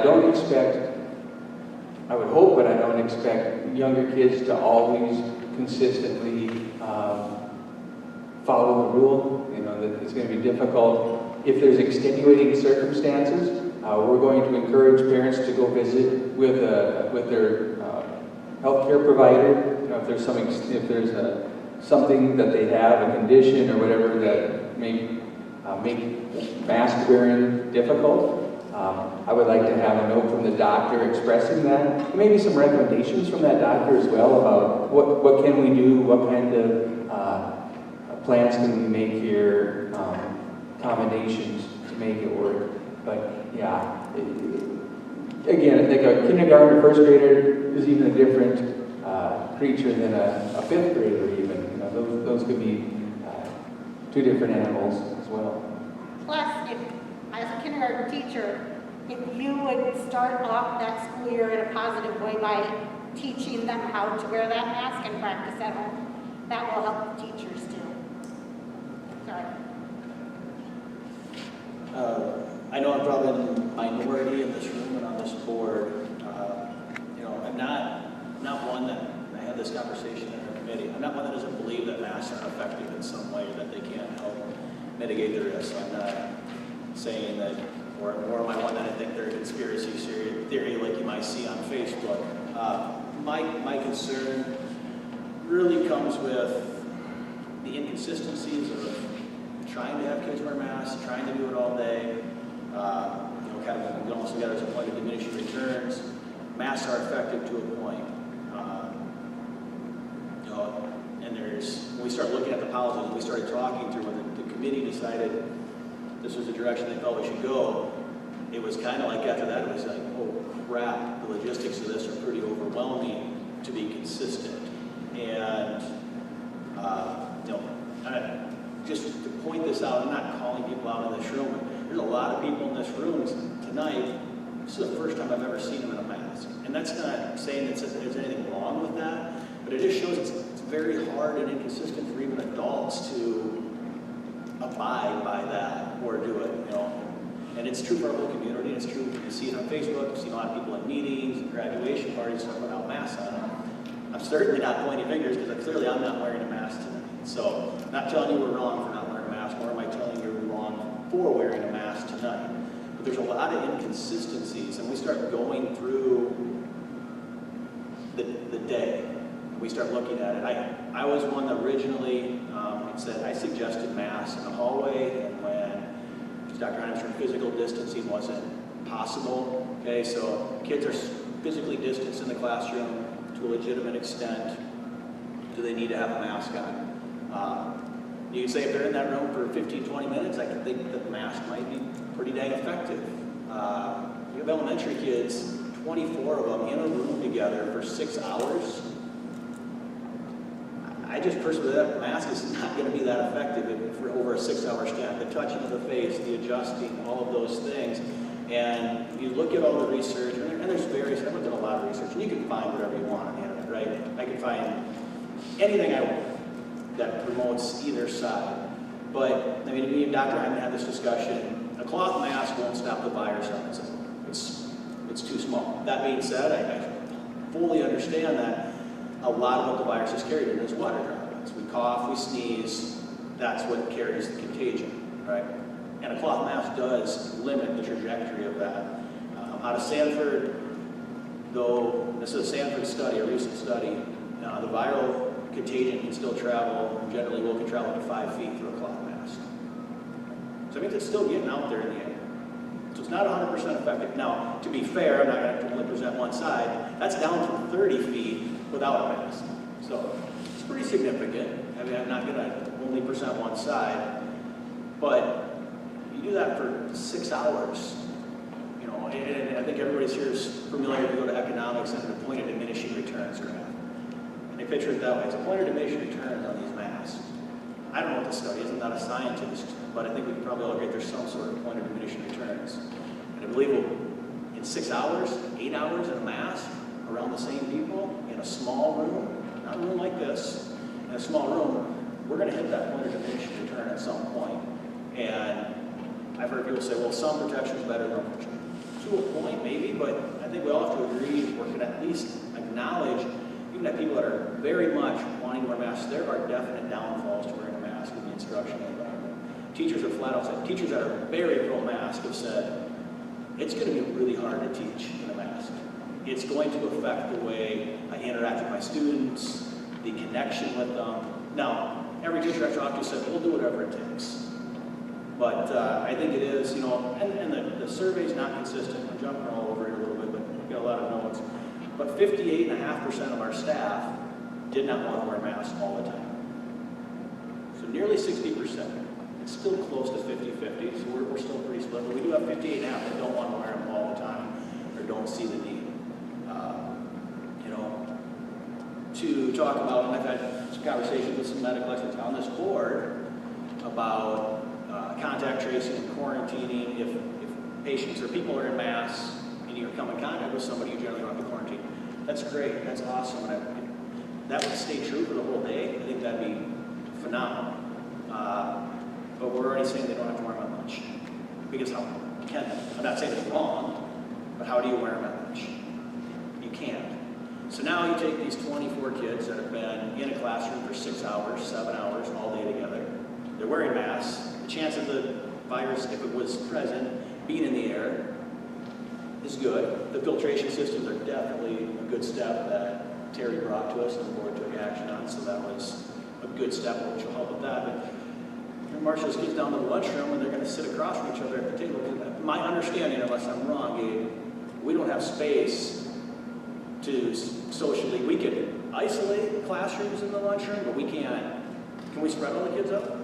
would hope, but I don't expect younger kids to always consistently follow the rule. You know, that it's going to be difficult. If there's extenuating circumstances, we're going to encourage parents to go visit with their healthcare provider. You know, if there's something that they have, a condition or whatever that may make mask wearing difficult. I would like to have a note from the doctor expressing that. Maybe some recommendations from that doctor as well about what can we do, what kind of plans can we make here, accommodations to make it work. But yeah, again, I think a kindergarten or first grader is even a different creature than a fifth grader even. You know, those could be two different animals as well. Plus, if, as a kindergarten teacher, if you would start off that school year in a positive way by teaching them how to wear that mask and practice at home, that will help the teachers too. Sorry. I know I'm probably in the minority in this room and on this board. You know, I'm not one that, I had this conversation in our committee, I'm not one that doesn't believe that masks are effective in some way, that they can help mitigate the risk. I'm not saying that, or am I one that I think they're a conspiracy theory like you might see on Facebook. My concern really comes with the inconsistencies of trying to have kids wear masks, trying to do it all day. You know, kind of we almost got to a point of diminishing returns. Masks are effective to a point. You know, and when we start looking at the policies, when we started talking through, when the committee decided this was the direction they felt we should go, it was kind of like after that, it was like, oh crap, the logistics of this are pretty overwhelming to be consistent. And, you know, just to point this out, I'm not calling people out in this room, but there's a lot of people in this room tonight. This is the first time I've ever seen them in a mask. And that's not saying that there's anything wrong with that, but it just shows it's very hard and inconsistent for even adults to abide by that or do it, you know. And it's true for our whole community. It's true, you see it on Facebook, you see a lot of people at meetings and graduation parties talking without masks on them. I'm certainly not pointing fingers because clearly I'm not wearing a mask tonight. So, I'm not telling you we're wrong for not wearing a mask, nor am I telling you we're wrong for wearing a mask tonight. But there's a lot of inconsistencies, and we start going through the day, and we start looking at it. I was one that originally said I suggested masks in the hallway, and when Dr. Armstrong, physical distancing wasn't possible. Okay, so kids are physically distanced in the classroom to a legitimate extent. Do they need to have a mask on? You can say if they're in that room for 15, 20 minutes, I can think that the mask might be pretty dang effective. You have elementary kids, 24 of them in a room together for 6 hours. I just personally, that mask is not going to be that effective for over a 6-hour span. The touching of the face, the adjusting, all of those things. And you look at all the research, and there's various, I've looked at a lot of research, and you can find whatever you want on the internet, right? I can find anything I want that promotes either side. But, I mean, me and Dr. Hyman had this discussion. A cloth mask won't stop the virus on its own. It's too small. That being said, I fully understand that a lot of what the virus is carried in is water droplets. We cough, we sneeze, that's what carries the contagion, right? And a cloth mask does limit the trajectory of that. Out of Stanford, though, this is a Stanford study, a recent study, the viral contagion can still travel, generally will can travel to 5 feet through a cloth mask. So I mean, it's still getting out there in the air. So it's not 100% effective. Now, to be fair, I'm not going to only present one side. That's down from 30 feet without a mask. So it's pretty significant. I mean, I'm not going to only present one side. But you do that for 6 hours, you know, and I think everybody's here is familiar to go to economics and the point of diminishing returns graph. And they picture it that way. It's a point of diminishing returns on these masks. I don't know what the study is. I'm not a scientist, but I think we can probably all agree there's some sort of point of diminishing returns. And I believe in 6 hours, 8 hours in a mask around the same people in a small room, not a room like this, in a small room, we're going to hit that point of diminishing return at some point. And I've heard people say, well, some protection is better than protection. To a point, maybe, but I think we all have to agree or can at least acknowledge, even that people that are very much wanting to wear masks, there are definite downfalls to wearing a mask in the instructional environment. Teachers have flat out said, teachers that are very pro-mask have said, it's going to be really hard to teach in a mask. It's going to affect the way I interact with my students, the connection with them. Now, every teacher I've talked to said, we'll do whatever it takes. But I think it is, you know, and the survey's not consistent. I'm jumping all over it a little bit, but we've got a lot of notes. But 58.5% of our staff did not want to wear masks all the time. So nearly 60%. It's still close to 50-50, so we're still pretty split. But we do have 58.5% that don't want to wear them all the time or don't see the need. You know, to talk about, and I've had some conversations with some medical experts on this board about contact tracing and quarantining. If patients or people are in masks and you come in contact with somebody, you generally don't have to quarantine. That's great. That's awesome. And that would stay true for the whole day. I think that'd be phenomenal. But we're already saying they don't have to wear them at lunch. Because how can they? I'm not saying it's wrong, but how do you wear them at lunch? You can't. So now you take these 24 kids that have been in a classroom for 6 hours, 7 hours, all day together. They're wearing masks. The chance of the virus, if it was present, being in the air is good. The filtration systems are definitely a good step that Terry brought to us and the board took action on, so that was a good step which will help with that. But march those kids down to the lunchroom and they're going to sit across from each other at the table. My understanding, unless I'm wrong, Gabe, we don't have space to socially, we could isolate classrooms in the lunchroom, but we can't. Can we spread all the kids up?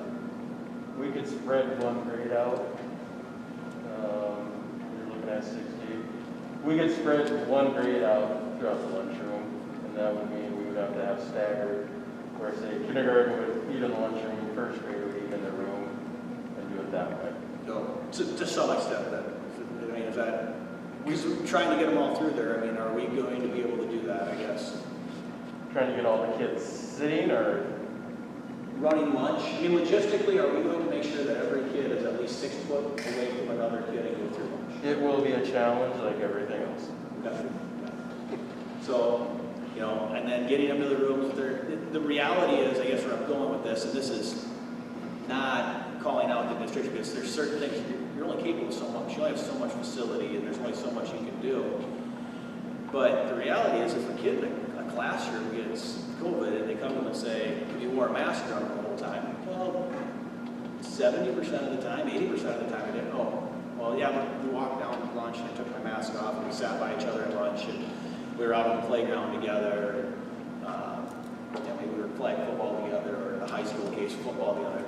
We could spread one grade out. You're looking at 60. We could spread one grade out throughout the lunchroom, and that would mean we would have to have staggered, where say kindergarten would eat in the lunchroom, first grade would eat in their room, and do it that way. No. To some extent, then. I mean, is that, we're trying to get them all through there. I mean, are we going to be able to do that, I guess? Trying to get all the kids sitting or running lunch? I mean, logistically, are we going to make sure that every kid is at least 6 foot away from another kid and go through lunch? it will be a challenge like everything else. Okay. So, you know, and then getting them to the rooms, the reality is, I guess where I'm going with this, and this is not calling out the administration, because there's certain things, you're only capable of so much. You only have so much facility, and there's only so much you can do. But the reality is, if a kid in a classroom gets COVID and they come to them and say, you wore a mask on the whole time, well, 70% of the time, 80% of the time, I didn't know. Well, yeah, we walked down to lunch and I took my mask off and we sat by each other at lunch and we were out on the playground together. Maybe we were playing football together, or in the high school case, football together.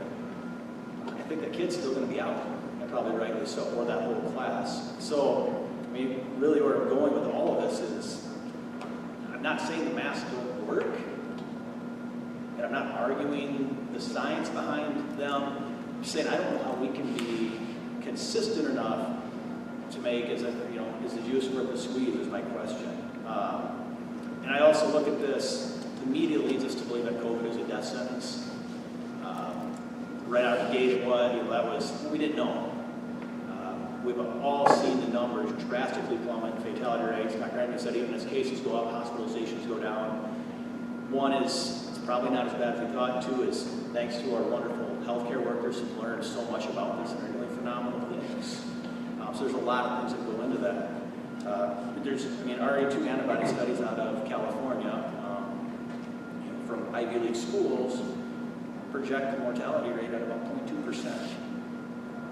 I think the kid's still going to be out, and probably rightly so, or that whole class. So, I mean, really where I'm going with all of this is, I'm not saying the masks don't work, and I'm not arguing the science behind them. I'm just saying I don't know how we can be consistent enough to make, is the juice worth the squeeze, is my question. And I also look at this, the media leads us to believe that COVID is a death sentence. Right out of the gate it was, we didn't know. We've all seen the numbers drastically plummet, fatality rates. Dr. Edmond said even as cases go up, hospitalizations go down. One is, it's probably not as bad as we thought. Two is, thanks to our wonderful healthcare workers who've learned so much about this and are doing phenomenal things. So there's a lot of things that go into that. Already 2 antibody studies out of California from Ivy League schools project the mortality rate at about 0.2%.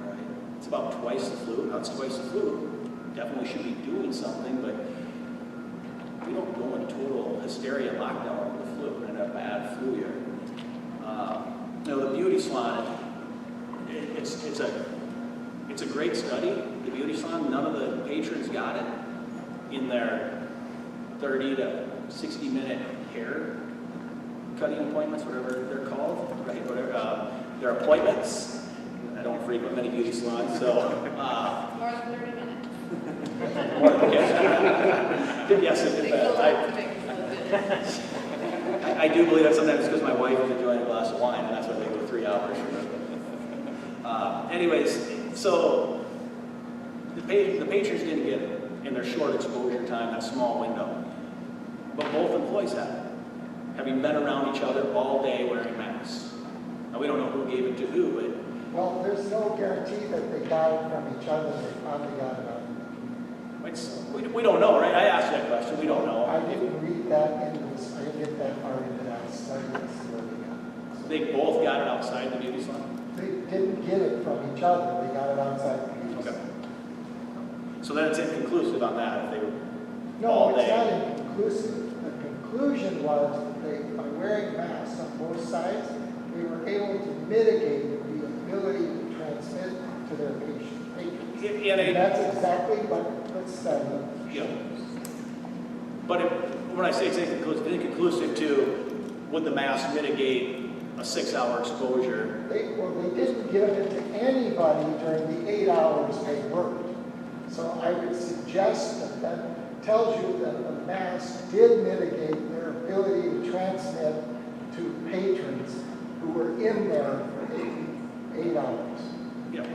Right? It's about twice the flu. Now it's twice the flu. Definitely should be doing something, but we don't go in total hysteria lockdown over the flu and a bad flu year. The beauty salon, it's a great study. the beauty salon, none of the patrons got it in their 30 to 60 minute hair cutting appointments, whatever they're called, right? Whatever, their appointments. I don't frequent many beauty salons, so. More than 30 minutes. Okay. Yes, I do believe that sometimes it's because my wife is enjoying a glass of wine, and that's why they go 3 hours. Anyways, so the patrons didn't get it in their short exposure time, that small window. But both employees had it, having been around each other all day wearing masks. Now, we don't know who gave it to who, but Well, there's no guarantee that they got it from each other, they probably got it out. we don't know, right? I asked that question, we don't know. I didn't read that into this, I didn't get that far into that study to see where they got it. They both got it outside the beauty salon? They didn't get it from each other, they got it outside the beauty Okay. salon. So then it's inconclusive on that, if they were No, all it's day. not inconclusive. The conclusion was that they, by wearing masks on both sides, they were able to mitigate the ability to transmit to their patrons. And that's exactly what the study Yeah. shows. But when I say it's inconclusive to, would the mask mitigate a 6-hour exposure? They didn't give it to anybody during the 8 hours they worked. So I would suggest that that tells you that the mask did mitigate their ability to transmit to patrons who were in there for 8 hours. Yeah.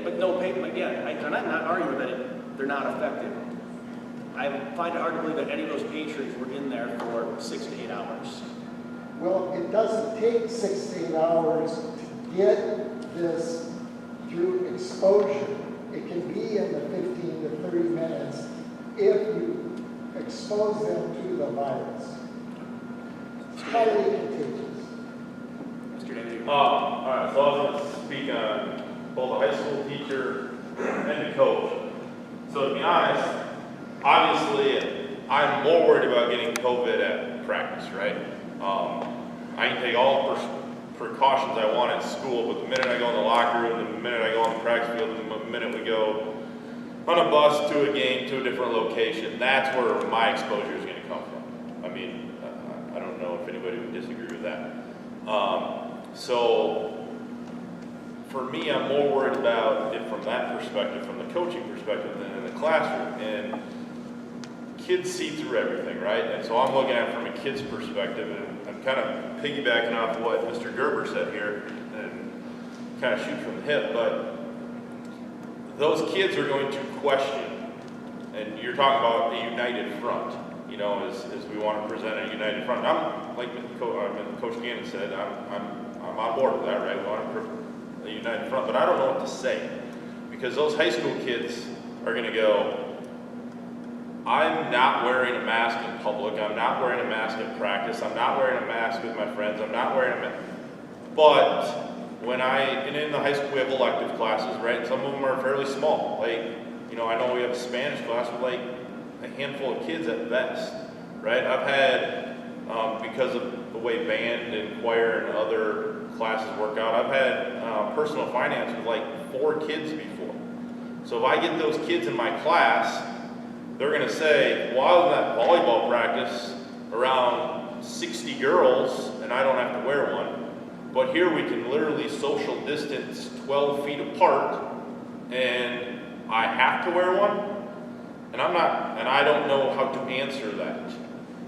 But no payment, again, I'm not arguing that they're not effective. I find it hard to believe that any of those patrons were in there for 6 to 8 hours. Well, it doesn't take 6 to 8 hours to get this through exposure. It can be in the 15 to 30 minutes if you expose them to the virus. It's highly contagious. Mr. David? All right, so I was going to speak on both a high school teacher and a coach. So to be honest, obviously, I'm more worried about getting COVID at practice, right? I can take all precautions I want at school, but the minute I go in the locker room, the minute I go on the practice field, the minute we go on a bus to a game, to a different location, that's where my exposure is going to come from. I mean, I don't know if anybody would disagree with that. So for me, I'm more worried about it from that perspective, from the coaching perspective, than in the classroom. And kids see through everything, right? And so I'm looking at it from a kid's perspective, and I'm kind of piggybacking off what Mr. Gerber said here, and kind of shoot from the hip, but those kids are going to question, and you're talking about a united front, you know, as we want to present a united front. I'm, like Coach Canton said, I'm on board with that, right? We want a united front, but I don't know what to say, because those high school kids are going to go, I'm not wearing a mask in public, I'm not wearing a mask at practice, I'm not wearing a mask with my friends, I'm not wearing a mask. But when and in the high school we have elective classes, right? And some of them are fairly small. Like, you know, I know we have a Spanish class with like a handful of kids at best, right? I've had, because of the way band and choir and other classes work out, I've had personal finance with like 4 kids before. So if I get those kids in my class, they're going to say, well, I was at volleyball practice around 60 girls and I don't have to wear one. But here we can literally social distance 12 feet apart and I have to wear one? And I don't know how to answer that.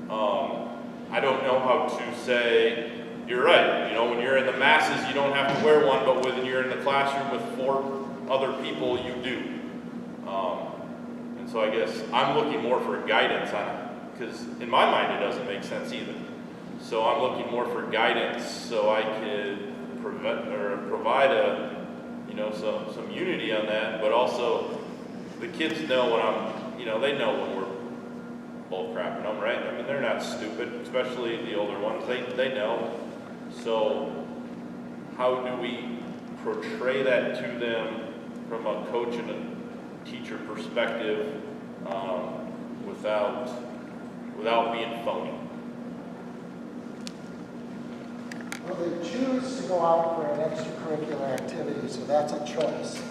I don't know how to say, you're right, you know, when you're in the masses you don't have to wear one, but when you're in the classroom with 4 other people, you do. So I guess I'm looking more for guidance on it, because in my mind it doesn't make sense either. So I'm looking more for guidance so I could provide some unity on that, but also the kids know when they know when we're bull crapping them, right? I mean, they're not stupid, especially the older ones. They know. So how do we portray that to them from a coach and a teacher perspective without being phony? Well, they choose to go out for an extracurricular activity, so that's a choice.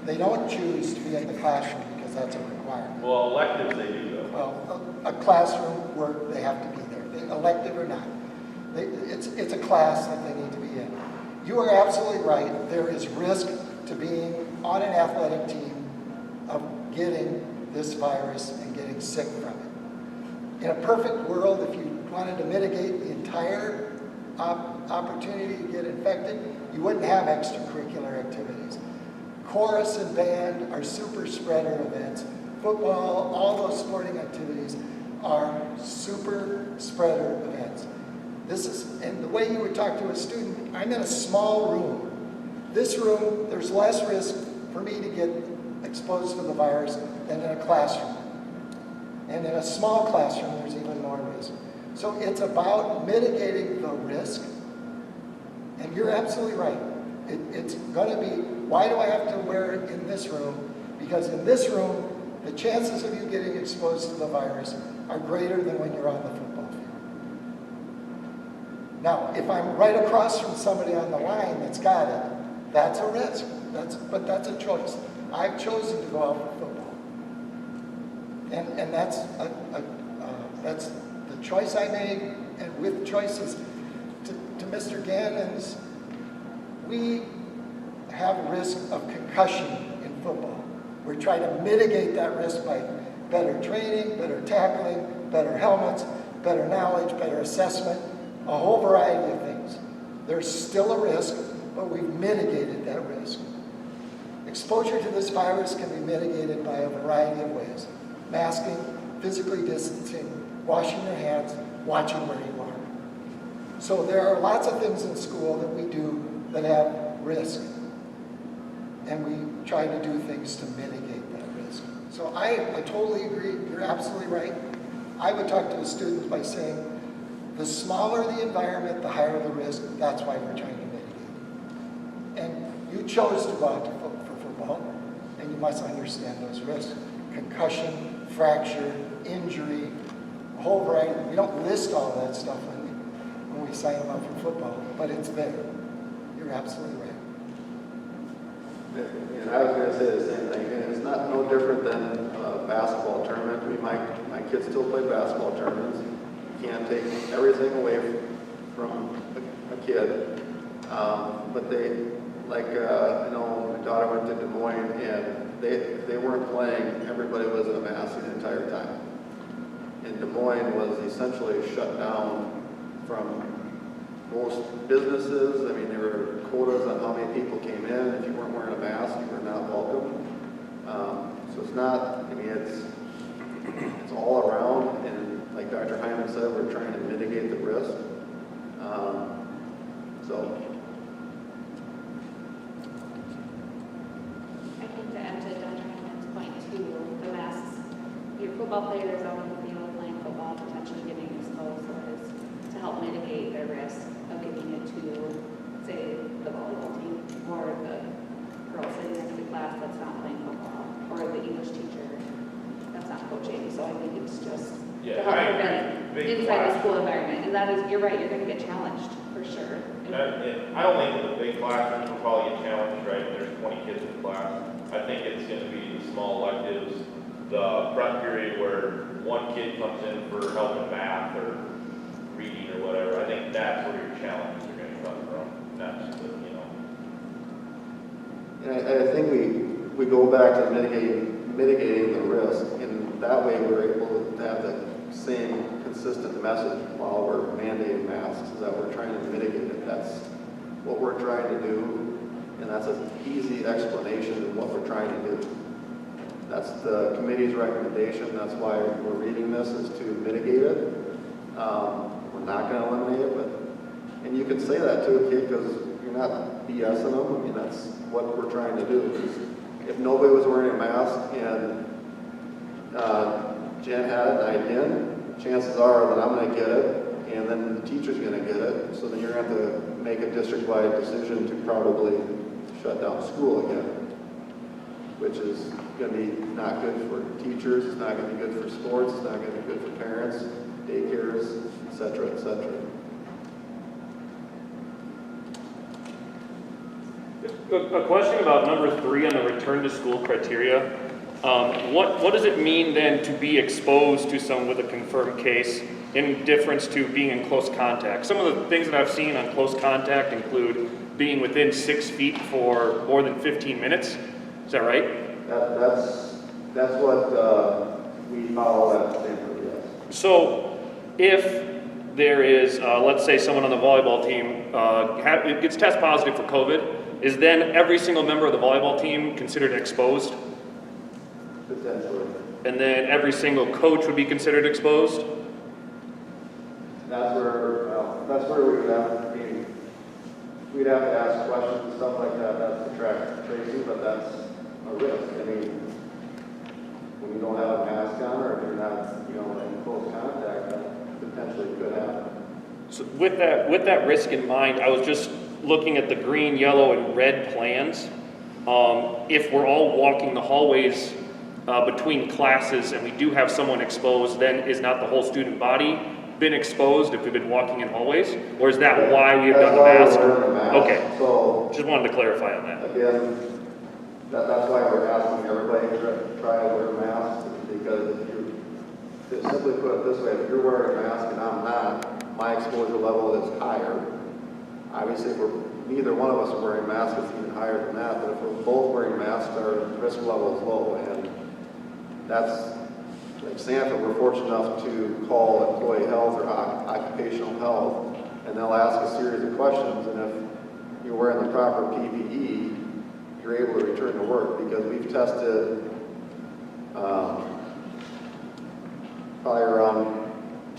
They don't choose to be in the classroom because that's a requirement. Well, electives they do though. Well, a classroom where they have to be there, elective or not. It's a class that they need to be in. You are absolutely right. There is risk to being on an athletic team of getting this virus and getting sick from it. In a perfect world, if you wanted to mitigate the entire opportunity to get infected, you wouldn't have extracurricular activities. Chorus and band are super spreader events. Football, all those sporting activities are super spreader events. And the way you would talk to a student, I'm in a small room. This room, there's less risk for me to get exposed to the virus than in a classroom. And in a small classroom, there's even more risk. So it's about mitigating the risk. And you're absolutely right. It's going to be, why do I have to wear it in this room? Because in this room, the chances of you getting exposed to the virus are greater than when you're on the football field. Now, if I'm right across from somebody on the line that's got it, that's a risk. But that's a choice. I've chosen to go out for football. And that's the choice I made, and with choices to Mr. Gannon's, we have risk of concussion in football. We're trying to mitigate that risk by better training, better tackling, better helmets, better knowledge, better assessment, a whole variety of things. There's still a risk, but we've mitigated that risk. Exposure to this virus can be mitigated by a variety of ways. Masking, physically distancing, washing your hands, watching where you are. So there are lots of things in school that we do that have risk. And we try to do things to mitigate that risk. So I totally agree. You're absolutely right. I would talk to the students by saying, the smaller the environment, the higher the risk. That's why we're trying to mitigate it. And you chose to go out for football, and you must understand those risks. Concussion, fracture, injury, a whole variety. We don't list all that stuff when we sign them up for football, but it's there. You're absolutely right. And I was going to say the same thing. And it's not no different than a basketball tournament. I mean, my kids still play basketball tournaments. You can't take everything away from a kid. But they, like, I know my daughter went to Des Moines, and they weren't playing. Everybody was in a mask the entire time. And Des Moines was essentially shut down from most businesses. I mean, there were quotas on how many people came in. If you weren't wearing a mask, you were not welcome. So it's not, I mean, it's all around, and like Dr. Hyman said, we're trying to mitigate the risk. I think to add to Dr. Hyman's point too, the masks, your football players out on the field playing football, potentially getting exposed, so it is to help mitigate their risk of giving it to, say, the volleyball team, or the girl sitting next to class that's not playing football, or the English teacher that's not coaching. So I think it's just to help prevent inside the school environment. And that is, you're right, you're going to get challenged, for sure. I don't think in the big classrooms will probably get challenged, right? There's 20 kids in class. I think it's going to be the small electives, the prep period where one kid comes in for help in math or reading or whatever. I think that's where your challenges are going to come from. That's the, And I think we go back to mitigating the risk, and that way we're able to have the same consistent message while we're mandating masks, is that we're trying to mitigate it. That's what we're trying to do, and that's an easy explanation of what we're trying to do. That's the committee's recommendation. That's why we're reading this, is to mitigate it. We're not going to eliminate it, and you can say that to a kid because you're not BSing them. I mean, that's what we're trying to do. If nobody was wearing a mask and Jen had it and I didn't, chances are that I'm going to get it, and then the teacher's going to get it. So then you're going to have to make a district-wide decision to probably shut down school again, which is going to be not good for teachers. It's not going to be good for sports. It's not going to be good for parents, daycares, et cetera, et cetera. Good. A question about number 3 on the return to school criteria. What does it mean then to be exposed to someone with a confirmed case in difference to being in close contact? Some of the things that I've seen on close contact include being within 6 feet for more than 15 minutes. Is that right? That's what we follow that standard, yes. So if there is, let's say someone on the volleyball team gets test positive for COVID, is then every single member of the volleyball team considered exposed? Potentially. And then every single coach would be considered exposed? That's where we would have, we'd have to ask questions and stuff like that. That's the track tracing, but that's a risk. I mean, when you don't have a mask on, or if you're not, in close contact, that potentially could happen. So with that risk in mind, I was just looking at the green, yellow, and red plans. If we're all walking the hallways between classes and we do have someone exposed, then is not the whole student body been exposed if we've been walking in hallways? Or is that why we have done the mask? Okay, So just wanted to clarify on that. again, that's why we're asking everybody to try to wear masks, because if you simply put it this way, if you're wearing a mask and I'm not, my exposure level is higher. Obviously, if neither one of us are wearing masks, it's even higher than that, but if we're both wearing masks, our risk level is low, and that's, like Sanford, we're fortunate enough to call employee health or occupational health, and they'll ask a series of questions, and if you're wearing the proper PPE, you're able to return to work, because we've tested probably around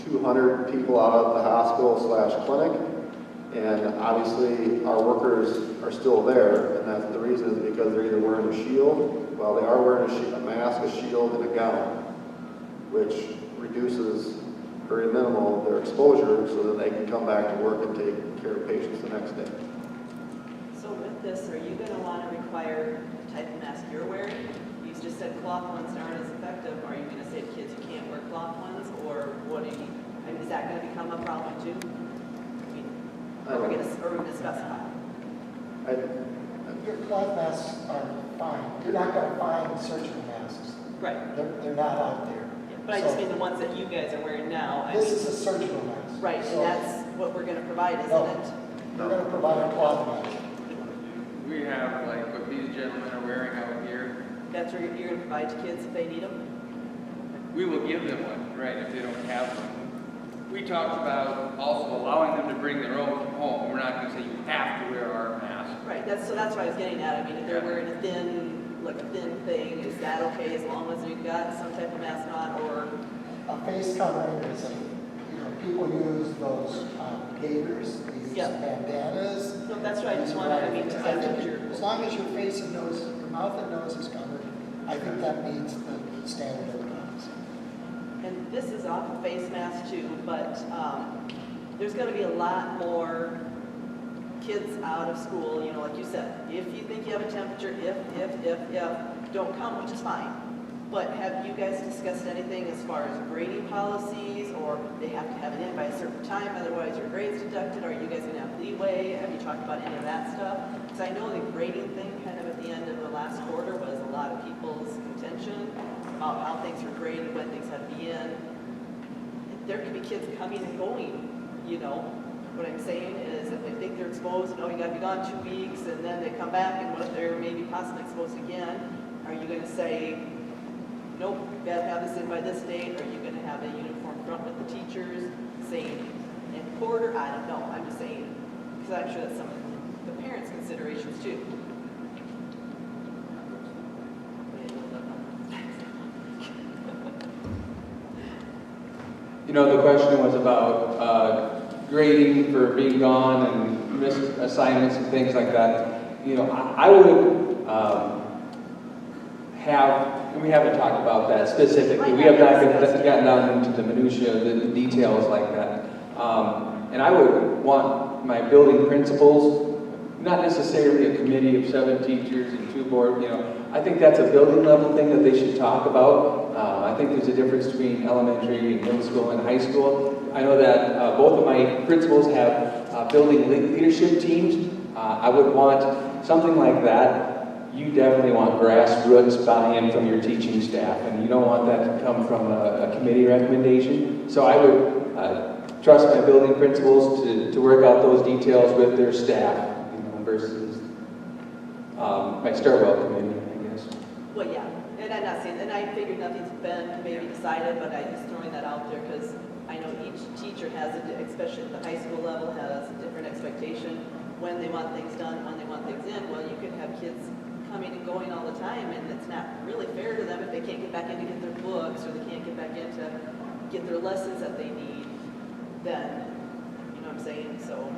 200 people out of the hospital/clinic, and obviously our workers are still there, and that's the reason is because they're either wearing a shield, well, they are wearing a mask, a shield, and a gown, which reduces very minimal their exposure so that they can come back to work and take care of patients the next day. So with this, are you going to want to require the type of mask you're wearing? You just said cloth ones aren't as effective. Are you going to say to kids you can't wear cloth ones, or what do you? I mean, is that going to become a problem too? I mean, are we going to discuss that? Your cloth masks are fine. You're not going to find surgical masks. Right. They're not out there. But I just mean the ones that you guys are wearing now. This is a surgical mask. Right, So and that's what we're going to provide, isn't No. it? We're going to provide a cloth mask. We have, like, what these gentlemen are wearing out here. That's what you're going to provide to kids if they need them? We will give them one, right, if they don't have one. We talked about also allowing them to bring their own from home. We're not going to say you have to wear our mask. Right, so that's what I was getting at. I mean, if they're wearing a thin thing, is that okay as long as you've got some type of mask on, or? A face covering is people use those gaiters, they use bandanas. No, that's right, I just want to, I mean, to I have think as long as your face and nose, your mouth and nose is covered, I think that meets the standard of the policy. And this is off a face mask too, but there's going to be a lot more kids out of school, like you said. If you think you have a temperature, if, don't come, which is fine. But have you guys discussed anything as far as grading policies, or they have to have it in by a certain time, otherwise your grade's deducted? Are you guys going to have leeway? Have you talked about any of that stuff? Because I know the grading thing kind of at the end of the last quarter was a lot of people's contention about how things were graded, when things had to be in. There could be kids coming and going, What I'm saying is if they think they're exposed, you got to be gone 2 weeks, and then they come back, and what if they're maybe possibly exposed again? Are you going to say, nope, got to have this in by this date? Are you going to have a uniform front with the teachers saying in quarter? I don't know. I'm just saying, because I'm sure that's some of the parents' considerations too. The question was about grading for being gone and missed assignments and things like that. I would and we haven't talked about that specifically. We have not gotten down into the minutiae, the details like that. And I would want my building principals, not necessarily a committee of 7 teachers and 2 board, I think that's a building level thing that they should talk about. I think there's a difference between elementary and middle school and high school. I know that both of my principals have building leadership teams. I would want something like that, you definitely want grassroots buy-in from your teaching staff, and you don't want that to come from a committee recommendation. So I would trust my building principals to work out those details with their staff, versus my Starwell committee, I guess. Well, yeah, and I'm not saying, and I figured nothing's been maybe decided, but I'm just throwing that out there because I know each teacher has, especially at the high school level, has a different expectation when they want things done, when they want things in. Well, you could have kids coming and going all the time, and it's not really fair to them if they can't get back in to get their books, or they can't get back in to get their lessons that they need, then, you know what I'm saying? So,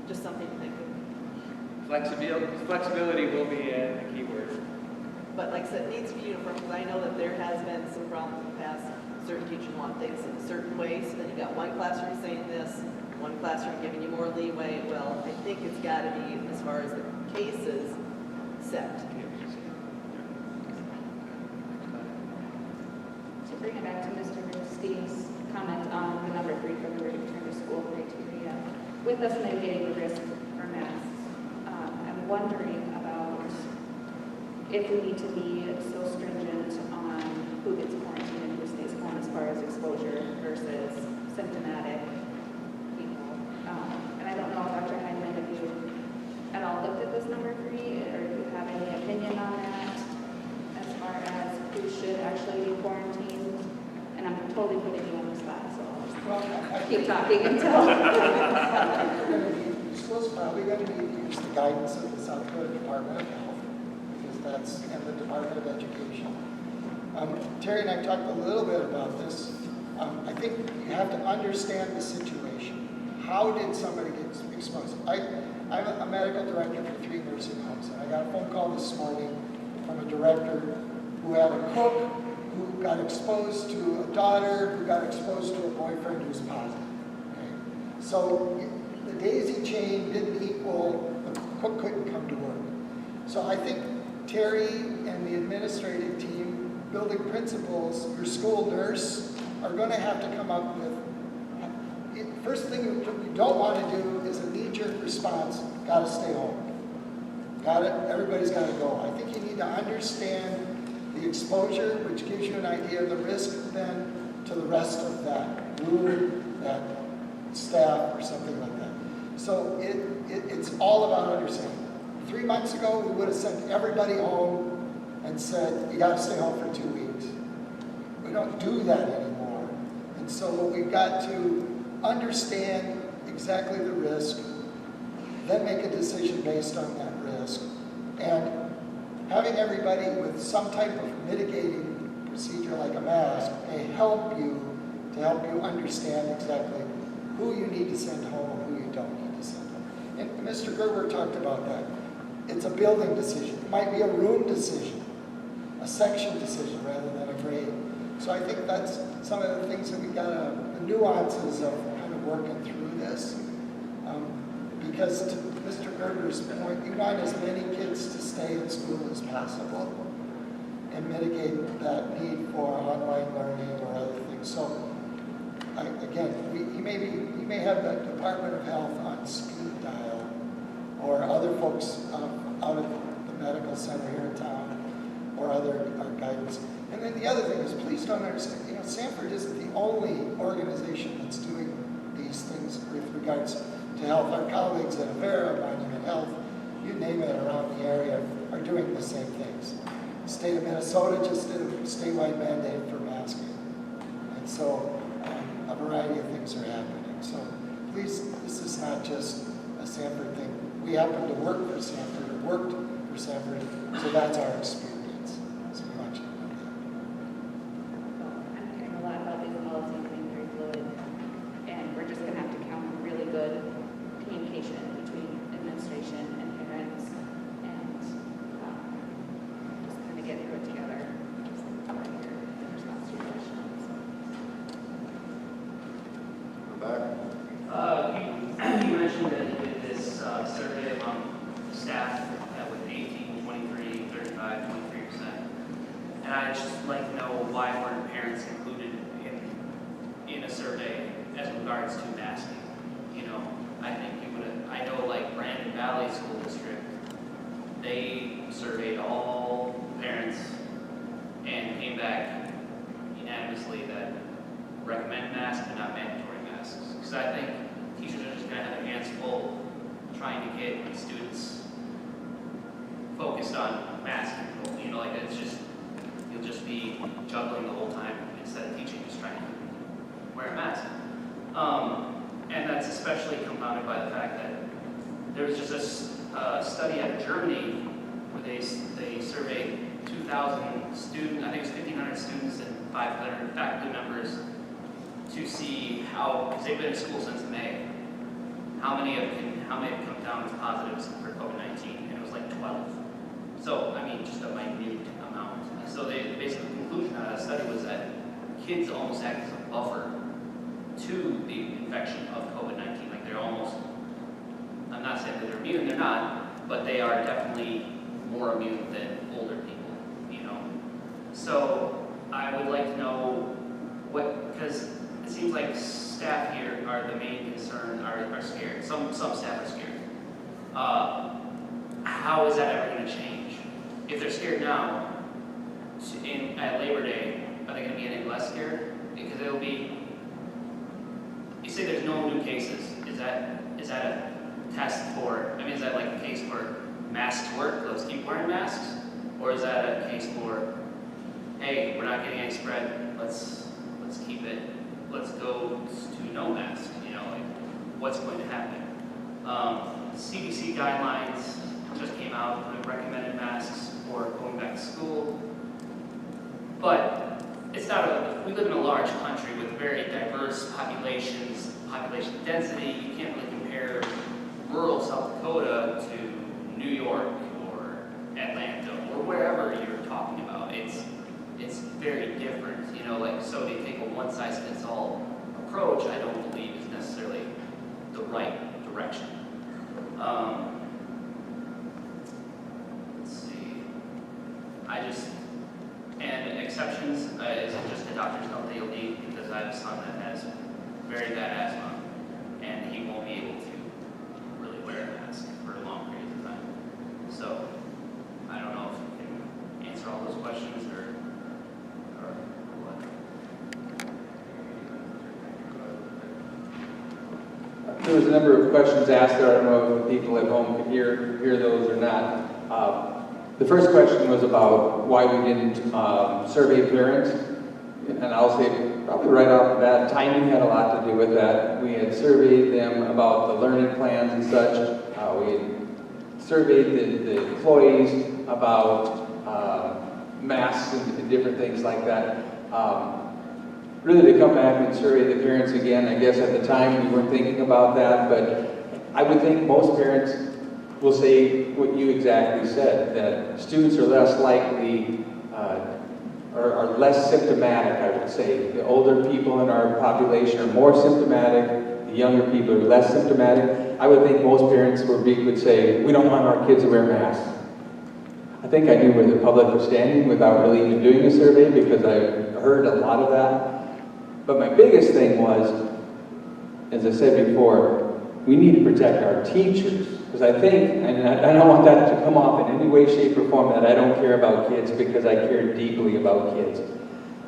just something to think of. Flexibility will be a key word. But like I said, it needs to be uniform, because I know that there has been some problems in the past. Certain teachers want things in certain ways, then you got one classroom saying this, one classroom giving you more leeway. Well, I think it's got to be, as far as the cases, set. To bring it back to Mr. Steve's comment on the number 3 for the return to school criteria, with us mitigating the risk for masks, I'm wondering about if we need to be so stringent on who gets quarantined and who stays home as far as exposure versus symptomatic people. And I don't know, Dr. Hyman, if you at all looked at this number 3, or if you have any opinion on that as far as who should actually be quarantined. And I'm totally putting you on the spot, so I'll just keep talking until. School's probably going to need to use the guidance of the South Dakota Department of Health, because that's, and the Department of Education. Terry and I talked a little bit about this. I think you have to understand the situation. How did somebody get exposed? I'm a medical director for 3 nursing homes, and I got a phone call this morning from a director who had a cook who got exposed to a daughter, who got exposed to a boyfriend who's positive. Okay? So the daisy chain didn't equal the cook couldn't come to work. So I think Terry and the administrative team, building principals, your school nurse, are going to have to come up with, first thing you don't want to do is a knee-jerk response, got to stay home. Got it? Everybody's got to go. I think you need to understand the exposure, which gives you an idea of the risk then to the rest of that room, that staff, or something like that. So it's all about understanding. 3 months ago, we would have sent everybody home and said, you got to stay home for 2 weeks. We don't do that anymore. And so we've got to understand exactly the risk, then make a decision based on that risk. And having everybody with some type of mitigating procedure like a mask may help you to help you understand exactly who you need to send home and who you don't need to send home. And Mr. Gerber talked about that. It's a building decision. It might be a room decision, a section decision rather than a grade. So I think that's some of the things that we got the nuances of kind of working through this. Because to Mr. Gerber's point, you want as many kids to stay in school as possible and mitigate that need for online learning or other things. So again, he may have the Department of Health on speed dial, or other folks out at the medical center here in town, or other guidance. And then the other thing is, please don't understand, Sanford isn't the only organization that's doing these things with regards to health. Our colleagues at Avera, Monument Health, you name it around the area, are doing the same things. The state of Minnesota just did a statewide mandate for masking. And so a variety of things are happening. So please, this is not just a Sanford thing. We happen to work for Sanford, or worked for Sanford, so that's our experience. So we want you to know that. I'm hearing a lot about these policies being very fluid, and we're just going to have to count on really good communication between administration and parents, and just kind of get through it together. In response to your question. You mentioned that you did this survey among staff with 18, 23, 35, 23%. And I'd just like to know why weren't parents included in a survey as regards to masking. I think you would have, I know like Brandon Valley School District, on mask control, you know, like it's just, you'll just be juggling the whole time instead of teaching, just trying to wear a mask. And that's especially compounded by the fact that there was just a study out of Germany where they surveyed 2,000 students, I think it was 1,500 students and 500 faculty members to see how, because they've been in school since May, how many have come down as positives for COVID-19, and it was like 12. So, I mean, just a minute amount. So the basic conclusion out of that study was that kids almost act as a buffer to the infection of COVID-19. Like they're almost, I'm not saying that they're immune, they're not, but they are definitely more immune than older people, you know. So I would like to know what, because it seems like staff here are the main concern, are scared. Some staff are scared. How is that ever going to change? If they're scared now, at Labor Day, are they going to be any less scared? Because it'll be, you say there's no new cases. Is that a test for, I mean, is that like a case for masks work, let's keep wearing masks? Or is that a case for, hey, we're not getting any spread, let's keep it, let's go to no mask, you know, like what's going to happen? CDC guidelines just came out with recommended masks for going back to school. But it's not we live in a large country with very diverse populations, population density. You can't really compare rural South Dakota to New York or Atlanta or wherever you're talking about. It's very different, you know, like, so to take a one-size-fits-all approach, I don't believe is necessarily the right direction. Let's see. And exceptions, is it just a doctor's note that you'll need? Because I have a son that has very bad asthma, and he won't be able to really wear a mask for long periods of time. So, I don't know if you can answer all those questions or what. There was a number of questions asked there. I don't know if the people at home could hear those or not. The first question was about why we didn't survey parents. And I'll say probably right off the bat, timing had a lot to do with that. We had surveyed them about the learning plans and such. We had surveyed the employees about masks and different things like that. Really to come back and survey the parents again, I guess at the time we weren't thinking about that, but I would think most parents will say what you exactly said, that students are less likely, are less symptomatic, I would say. The older people in our population are more symptomatic, the younger people are less symptomatic. I would think most parents would say, we don't want our kids to wear masks. I think I knew where the public was standing without really even doing a survey because I heard a lot of that. But my biggest thing was, as I said before, we need to protect our teachers. Because I think, and I don't want that to come off in any way, shape, or form that I don't care about kids because I care deeply about kids.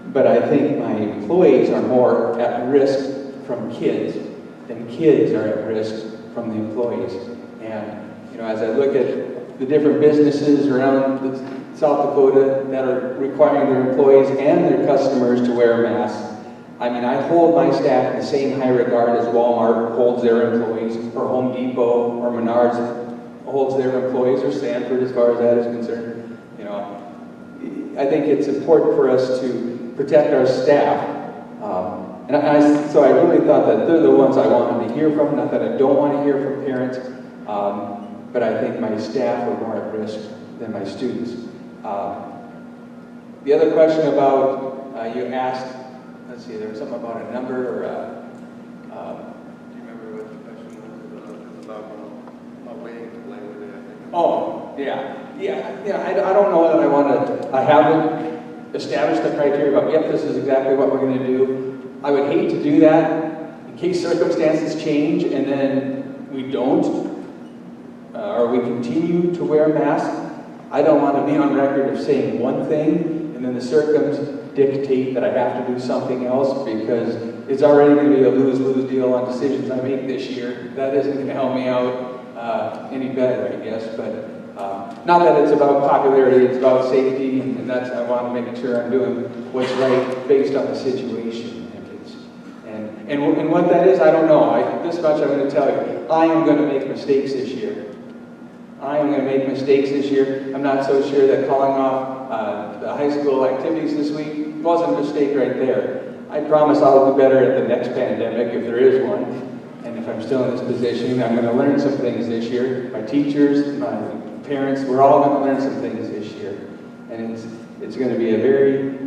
But I think my employees are more at risk from kids than kids are at risk from the employees. And, you know, as I look at the different businesses around South Dakota that are requiring their employees and their customers to wear masks, I mean, I hold my staff in the same high regard as Walmart holds their employees, or Home Depot, or Menards holds their employees, or Sanford as far as that is concerned. You know, I think it's important for us to protect our staff. So I really thought that they're the ones I wanted to hear from, not that I don't want to hear from parents, but I think my staff are more at risk than my students. The other question about, you asked, let's see, there was something about a number or Do you remember what the question was? It was about waiting to Labor Day, I think. Oh, yeah. I don't know that I want to, I haven't established the criteria about, yep, this is exactly what we're going to do. I would hate to do that in case circumstances change and then we don't, or we continue to wear masks. I don't want to be on record of saying one thing and then the circumstances dictate that I have to do something else because it's already going to be a lose-lose deal on decisions I make this year. That isn't going to help me out any better, I guess. But Not that it's about popularity, it's about safety, and that's, I want to make sure I'm doing what's right based on the situation. And what that is, I don't know. This much I'm going to tell you. I am going to make mistakes this year. I am going to make mistakes this year. I'm not so sure that calling off the high school activities this week wasn't a mistake right there. I promise I'll do better at the next pandemic if there is one. And if I'm still in this position, I'm going to learn some things this year. My teachers, my parents, we're all going to learn some things this year. And it's going to be a very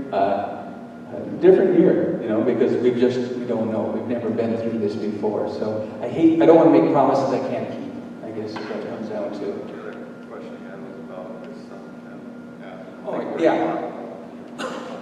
different year, you know, because we don't know. We've never been through this before. So I don't want to make promises I can't keep. I guess is what it comes down to. The question again was about this stuff. Oh, yeah.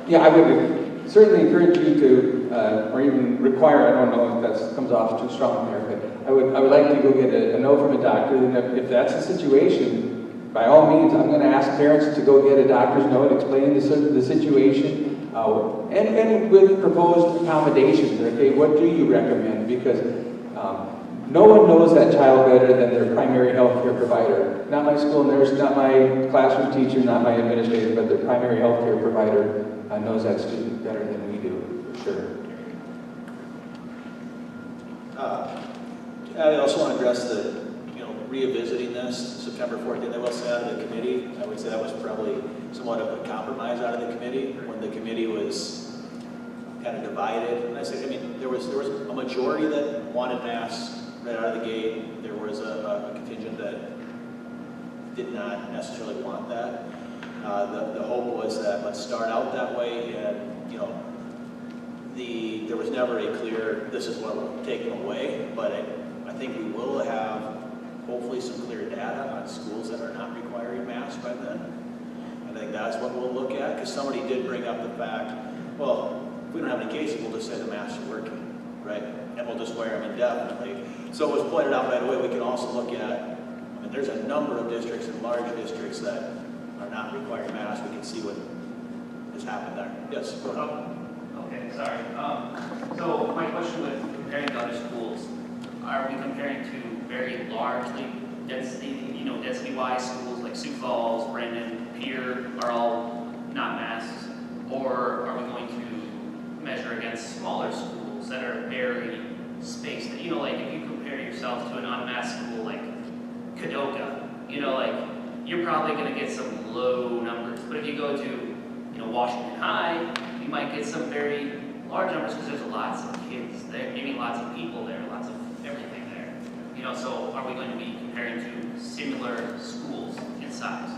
Yeah, I would certainly encourage you to, or even require, I don't know if that comes off too strong there, but I would like to go get a note from a doctor, and if that's the situation, by all means, I'm going to ask parents to go get a doctor's note explaining the situation, and with proposed accommodations. Okay, what do you recommend? Because no one knows that child better than their primary health care provider. Not my school nurse, not my classroom teacher, not my administrator, but their primary health care provider knows that student better than we do, for sure. I also want to address the, revisiting this September 14th. I will say out of the committee, I would say that was probably somewhat of a compromise out of the committee when the committee was kind of divided. And I said, there was a majority that wanted masks right out of the gate. There was a contingent that did not necessarily want that. The hope was that let's start out that way, and there was never a clear this is what we're taking away. But I think we will have hopefully some clear data on schools that are not requiring masks by then. I think that's what we'll look at, because somebody did bring up the fact, well, if we don't have any cases, we'll just say the masks are working, right? And we'll just wear them indefinitely. So it was pointed out right away, we can also look at, there's a number of districts and large districts that are not requiring masks. We can see what has happened there. Yes, go ahead. Okay, sorry. So my question with comparing to other schools, are we comparing to very largely density-wise schools like Sioux Falls, Brandon, Pierre are all not masks? Or are we going to measure against smaller schools that are very spaced? Like if you compare yourself to an unmasked school like Kadoka, you're probably going to get some low numbers. But if you go to, Washington High, you might get some very large numbers because there's lots of kids there, maybe lots of people there, lots of everything there. So are we going to be comparing to similar schools in size?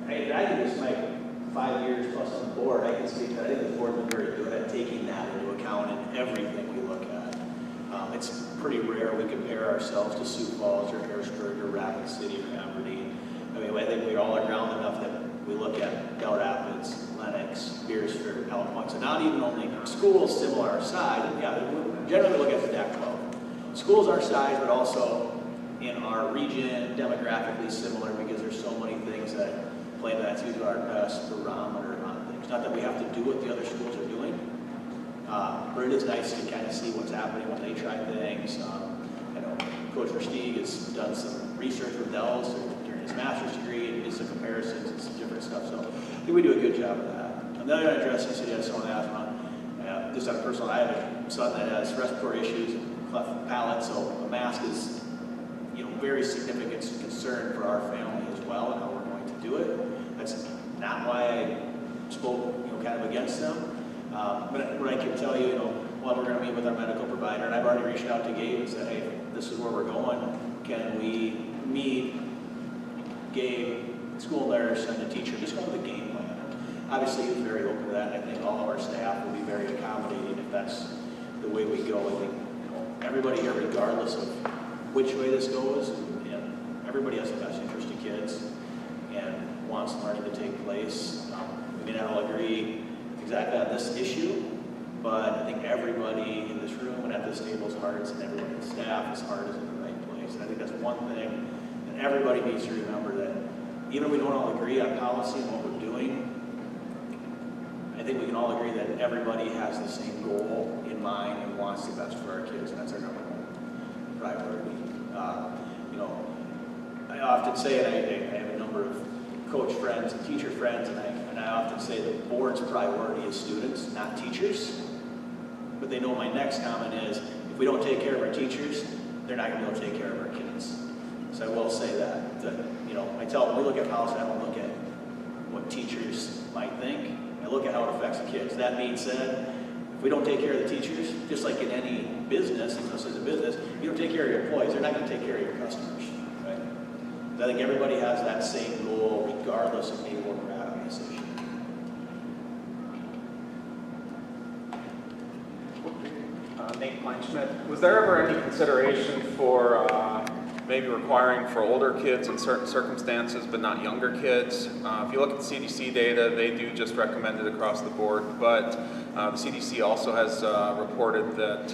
I think it's like 5 years plus on the board. I can speak that I think the board's been very good at taking that into account in everything we look at. It's pretty rare we compare ourselves to Sioux Falls or Harrisburg or Rapid City or Aberdeen. I think we all are ground enough that we look at Bell Rapids, Lenox, Beersford, Alpine. So not even only schools similar our size, and generally we look at the DAC-12. Schools our size, but also in our region, demographically similar, because there's so many things that play that's usually our best barometer on things. Not that we have to do what the other schools are doing, but it is nice to kind of see what's happening when they try things. I know Coach Versteeg has done some research with Dells during his master's degree and did some comparisons and some different stuff. So I think we do a good job of that. I'm not going to address you said you have someone asthma. Just on a personal, I have a son that has respiratory issues, cleft palate, so a mask is very significant concern for our family as well and how we're going to do it. That's not why I spoke kind of against them. But what I can tell you, we're going to meet with our medical provider, and I've already reached out to Gabe and said, hey, this is where we're going. Can we meet Gabe, school nurse, and the teacher, just go with the game plan? Obviously, he's very open to that, and I think all of our staff will be very accommodating if that's the way we go. I think everybody here, regardless of which way this goes, and everybody has the best interest of kids and wants learning to take place. We may not all agree exactly on this issue, but I think everybody in this room and at this table's hearts and everybody in staff's heart is in the right place. And I think that's one thing that everybody needs to remember, that even if we don't all agree on policy and what we're doing, I think we can all agree that everybody has the same goal in mind and wants the best for our kids, and that's our number one priority. I often say, and I have a number of coach friends and teacher friends, and I often say the board's priority is students, not teachers. But they know my next comment is, if we don't take care of our teachers, they're not going to be able to take care of our kids. So I will say that you know, I tell them, we look at policy, I don't look at what teachers might think. I look at how it affects the kids. That being said, if we don't take care of the teachers, just like in any business, this is a business, you don't take care of your employees, they're not going to take care of your customers, right? I think everybody has that same goal, regardless of maybe where we're at on this issue. Nate Kleinschmidt. Was there ever any consideration for maybe requiring for older kids in certain circumstances, but not younger kids? If you look at CDC data, they do just recommend it across the board, but the CDC also has reported that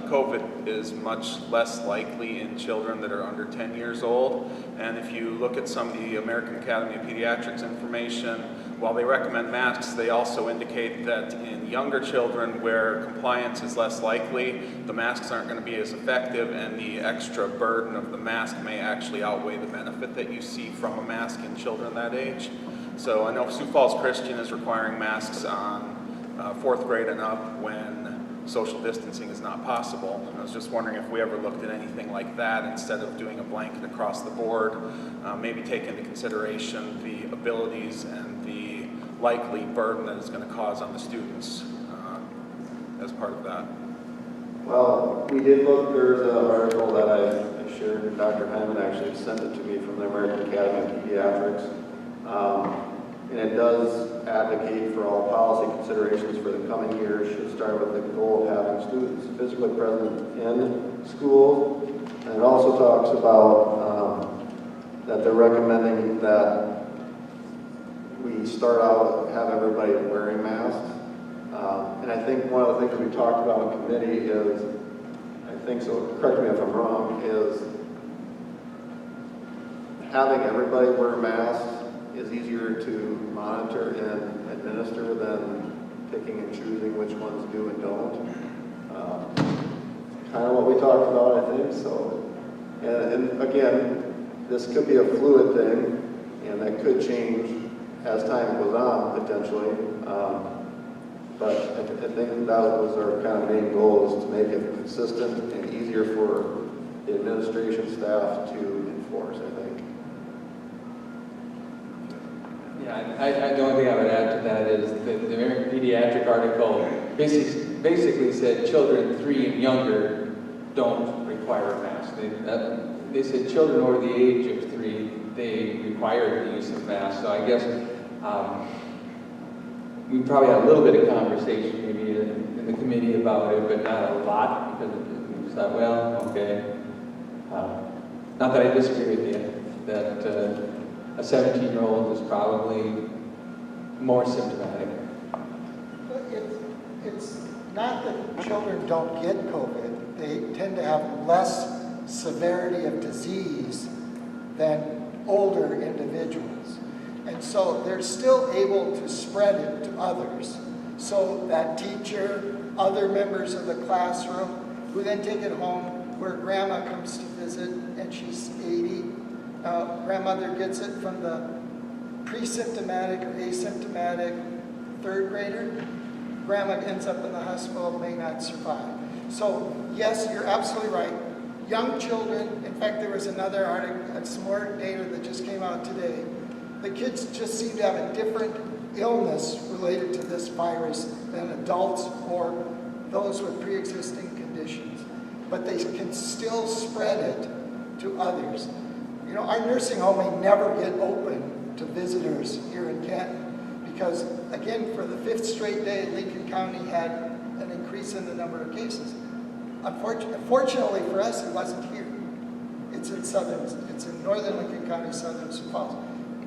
COVID is much less likely in children that are under 10 years old. And if you look at some of the American Academy of Pediatrics information, while they recommend masks, they also indicate that in younger children where compliance is less likely, the masks aren't going to be as effective, and the extra burden of the mask may actually outweigh the benefit that you see from a mask in children that age. So I know Sioux Falls Christian is requiring masks on 4th grade and up when social distancing is not possible. And I was just wondering if we ever looked at anything like that instead of doing a blanket across the board, maybe take into consideration the abilities and the likely burden that it's going to cause on the students as part of that. Well, we did look, there's an article that I shared, and Dr. Hyman actually sent it to me from the American Academy of Pediatrics. And it does advocate for all policy considerations for the coming year should start with the goal of having students physically present in school. And it also talks about that they're recommending that we start out have everybody wearing masks. And I think one of the things we talked about in committee is, I think so, correct me if I'm wrong, is having everybody wear masks is easier to monitor and administer than picking and choosing which ones do and don't. Kind of what we talked about, I think, so. And again, this could be a fluid thing, and that could change as time goes on, potentially. But I think that was our kind of main goal, is to make it consistent and easier for the administration staff to enforce, I think. Yeah, the only thing I would add to that is the American Pediatric article basically said children 3 and younger don't require a mask. They said children over the age of 3, they require the use of masks. So I guess we probably had a little bit of conversation maybe in the committee about it, but not a lot, because we thought, well, okay. Not that I disagree with you, that a 17-year-old is probably more symptomatic. But it's not that children don't get COVID. They tend to have less severity of disease than older individuals. And so they're still able to spread it to others. So that teacher, other members of the classroom, who then take it home, where grandma comes to visit and she's 80, grandmother gets it from the pre-symptomatic or asymptomatic 3rd grader. Grandma ends up in the hospital, may not survive. So yes, you're absolutely right. Young children, in fact, there was another article, some more data that just came out today. The kids just seem to have a different illness related to this virus than adults or those with pre-existing conditions. But they can still spread it to others. You know, our nursing home may never get open to visitors here in Canton because, again, for the 5th straight day, Lincoln County had an increase in the number of cases. Fortunately for us, it wasn't here. It's in northern Lincoln County, southern Sioux Falls.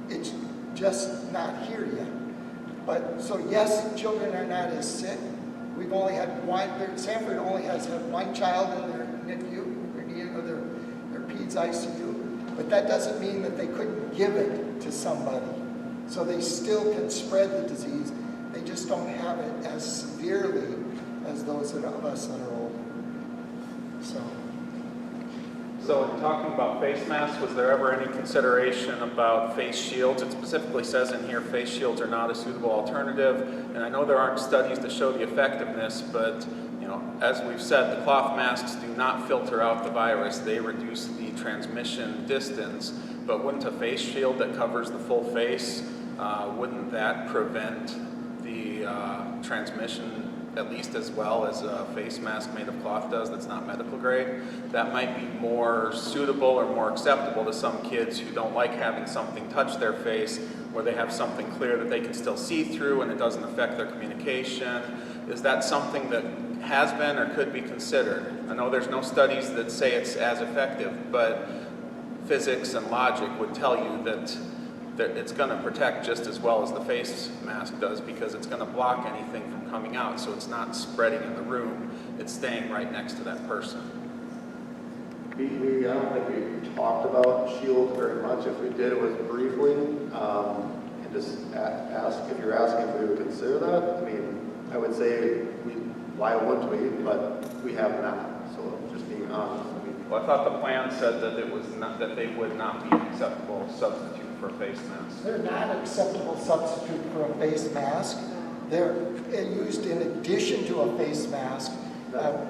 It's just not here yet. But, so yes, children are not as sick. We've only had Sanford only has had 1 child in their NICU, or their PEDS ICU. But that doesn't mean that they couldn't give it to somebody. So they still can spread the disease. They just don't have it as severely as those of us that are older. So So in talking about face masks, was there ever any consideration about face shields? It specifically says in here, face shields are not a suitable alternative. And I know there aren't studies to show the effectiveness, but as we've said, the cloth masks do not filter out the virus. They reduce the transmission distance. But wouldn't a face shield that covers the full face, wouldn't that prevent the transmission at least as well as a face mask made of cloth does that's not medical grade? That might be more suitable or more acceptable to some kids who don't like having something touch their face, where they have something clear that they can still see through and it doesn't affect their communication. Is that something that has been or could be considered? I know there's no studies that say it's as effective, but physics and logic would tell you that it's going to protect just as well as the face mask does, because it's going to block anything from coming out, so it's not spreading in the room, it's staying right next to that person. I don't think we talked about shields very much. If we did, it was briefly. And just ask, if you're asking if we would consider that, I mean, I would say, why wouldn't we? But we have not, so just being honest. Well, I thought the plan said that it was not, that they would not be an acceptable substitute for a face mask. They're not an acceptable substitute for a face mask. They're used in addition to a face mask.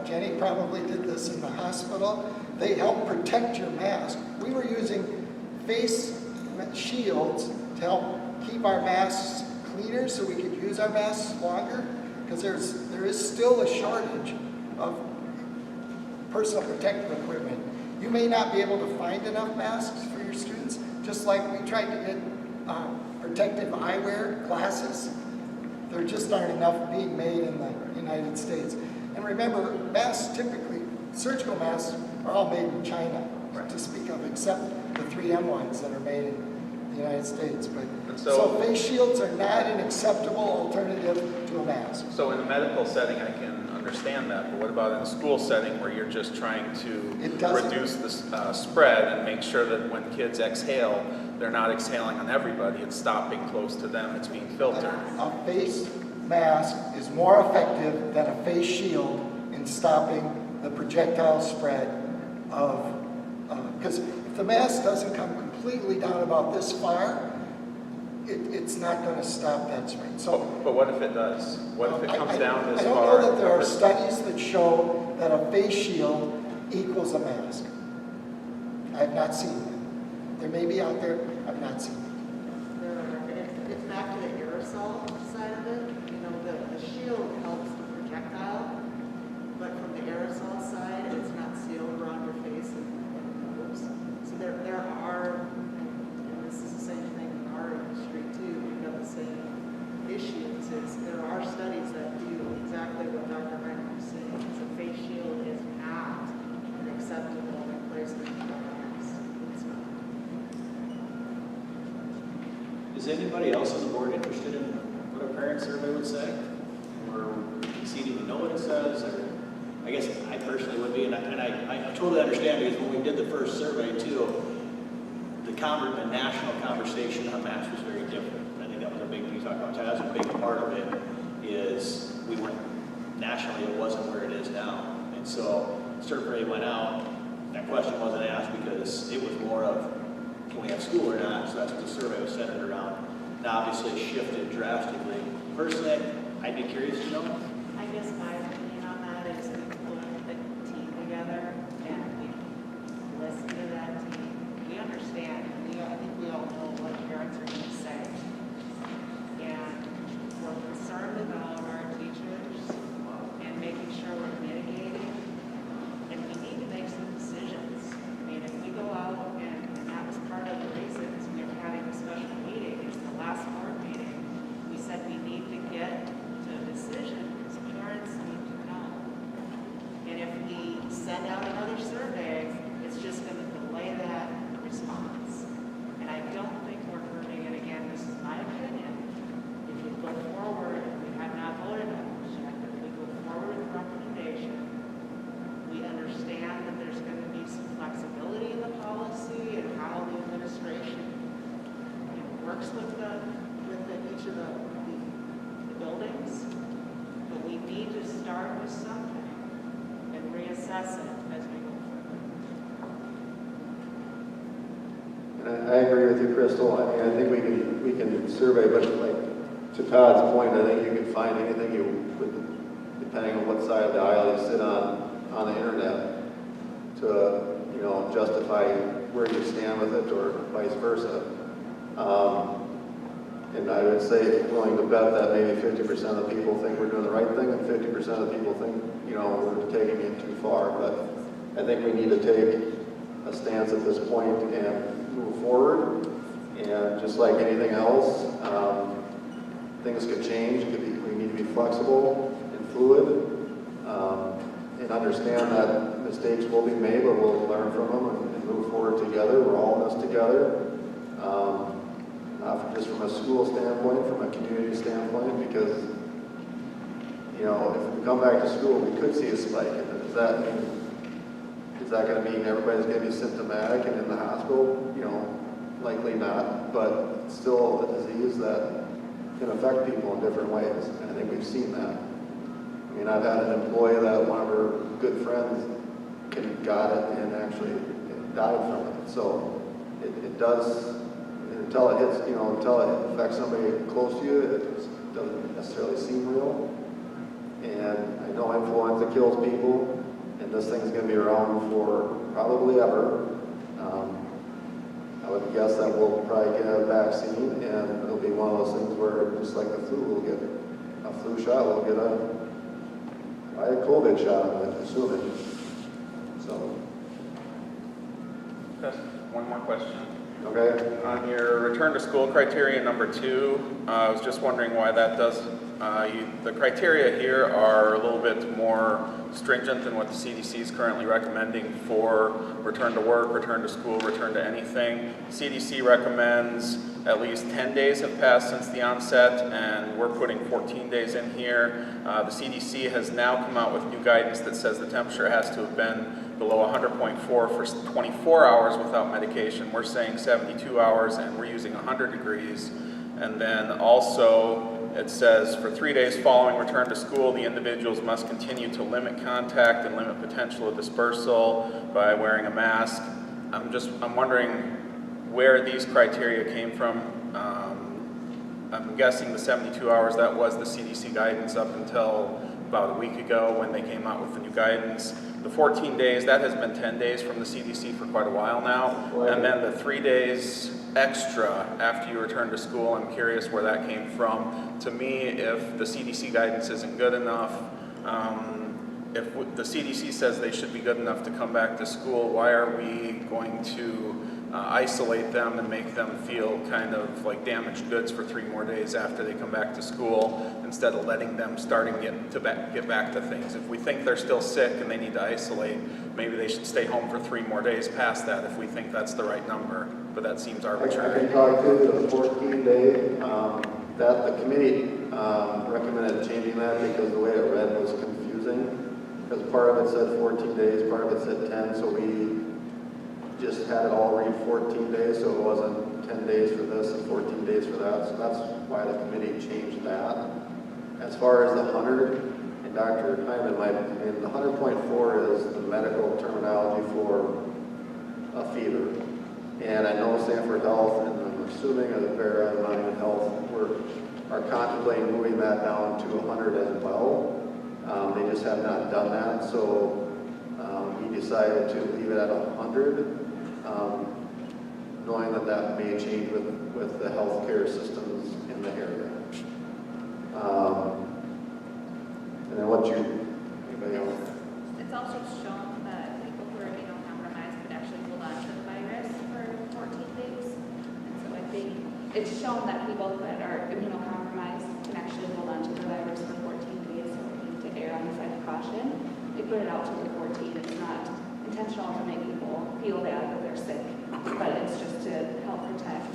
Jenny probably did this in the hospital. They help protect your mask. We were using face shields to help keep our masks cleaner so we could use our masks longer, because there is still a shortage of personal protective equipment. You may not be able to find enough masks for your students, just like we tried to get protective eyewear glasses. There just aren't enough being made in the United States. And remember, masks typically, surgical masks are all made in China, to speak of, except the 3M ones that are made in the United States. But so face shields are not an acceptable alternative to a mask. So in a medical setting, I can understand that, but what about in a school setting where you're just trying to reduce the spread and make sure that when kids exhale, they're not exhaling on everybody, it's stopping close to them, it's being filtered? A face mask is more effective than a face shield in stopping the projectile spread of, because if the mask doesn't come completely down about this far, it's not going to stop that spread. So, but what if it does? What if it comes down this far? I don't know that there are studies that show that a face shield equals a mask. I have not seen them. There may be out there, I've not seen them. It's back to the aerosol side of it. The shield helps the projectile, but from the aerosol side, it's not sealed around your face and nose. So there are, and this is the same thing in our industry too, we've got the same issues. There are studies that do exactly what Dr. Reiner was saying. A face shield is not an acceptable replacement for a mask. It's not. Is anybody else on the board interested in what a parent survey would say? Or exceeding to know what it says? Or I guess I personally would be, and I totally understand, because when we did the first survey too, the national conversation on masks was very different. I think that was a big piece. That was a big part of it. Is we went nationally, it wasn't where it is now, and so survey went out. That question wasn't asked because it was more of, can we have school or not? So that's what the survey was centered around. Now, obviously, it shifted drastically. Personally, I'd be curious to know. I guess my opinion on that is we put a team together and we listen to that team. We understand, I think we all know what parents are going to say. And we're concerned about our teachers and making sure we're mitigating. And we need to make some decisions. I mean, if we go out and that was part of the reasons we were having a special meeting, it's the last board meeting, we said we need to get to a decision because parents need to know. And if we send out another survey, it's just going to delay that response. And I don't think we're hurting it again. This is my opinion. If you go forward, we have not voted on this yet, but if we go forward with the recommendation, we understand that there's going to be some flexibility in the policy and how the administration works with each of the buildings. But we need to start with something and reassess it as we go forward. with you, Crystal. I mean, I think we can survey, but like to Todd's point, I think you can find anything you would, depending on what side of the aisle you sit on the internet, to justify where you stand with it, or vice versa. And I would say, willing to bet that maybe 50% of the people think we're doing the right thing, and 50% of the people think we're taking it too far. But I think we need to take a stance at this point and move forward. And just like anything else, things could change. We need to be flexible and fluid, and understand that mistakes will be made, but we'll learn from them and move forward together. We're all in this together. Not just from a school standpoint, from a community standpoint, because if we come back to school, we could see a spike. And is that going to mean everybody's going to be symptomatic and in the hospital? Likely not, but it's still a disease that can affect people in different ways. And I think we've seen that. I mean, I've had an employee that one of her good friends got it and actually died from it. So it does, until it hits, until it affects somebody close to you, it doesn't necessarily seem real. And I know influenza kills people, and this thing is going to be around for probably ever. I would guess that we'll probably get a vaccine, and it'll be one of those things where, just like the flu, we'll get a flu shot, we'll get a COVID shot, I'm assuming. So. Just one more question. Okay. On your return to school criteria number 2, I was just wondering why that does. The criteria here are a little bit more stringent than what the CDC is currently recommending for return to work, return to school, return to anything. CDC recommends at least 10 days have passed since the onset, and we're putting 14 days in here. The CDC has now come out with new guidance that says the temperature has to have been below 100.4 for 24 hours without medication. We're saying 72 hours, and we're using 100 degrees. And then also, it says for 3 days following return to school, the individuals must continue to limit contact and limit potential of dispersal by wearing a mask. I'm wondering where these criteria came from. I'm guessing the 72 hours, that was the CDC guidance up until about a week ago when they came out with the new guidance. The 14 days, that has been 10 days from the CDC for quite a while now. And then the 3 days extra after you return to school, I'm curious where that came from. To me, if the CDC guidance isn't good enough, if the CDC says they should be good enough to come back to school, why are we going to isolate them and make them feel kind of like damaged goods for 3 more days after they come back to school, instead of letting them get back to things? If we think they're still sick and they need to isolate, maybe they should stay home for 3 more days past that if we think that's the right number, but that seems arbitrary. I can talk to the 14-day, that the committee recommended changing that because the way it read was confusing. Because part of it said 14 days, part of it said 10, so we just had it all read 14 days, so it wasn't 10 days for this and 14 days for that. So that's why the committee changed that. As far as the 100, and Dr. Hyman the 100.4 is the medical terminology for a fever. And I know Sanford Health, and I'm assuming as a Vera and Monument Health, are contemplating moving that down to 100 as well. They just have not done that, so we decided to leave it at 100. Knowing that may change with the healthcare systems in the area. And then anybody else? It's also shown that people who are immunocompromised could actually hold on to the virus for 14 days. And so I think it's shown that people that are immunocompromised can actually hold on to the virus for 14 days. So we need to err on the side of caution. We put it out to the 14. It's not intentional to make people feel bad that they're sick, but it's just to help protect.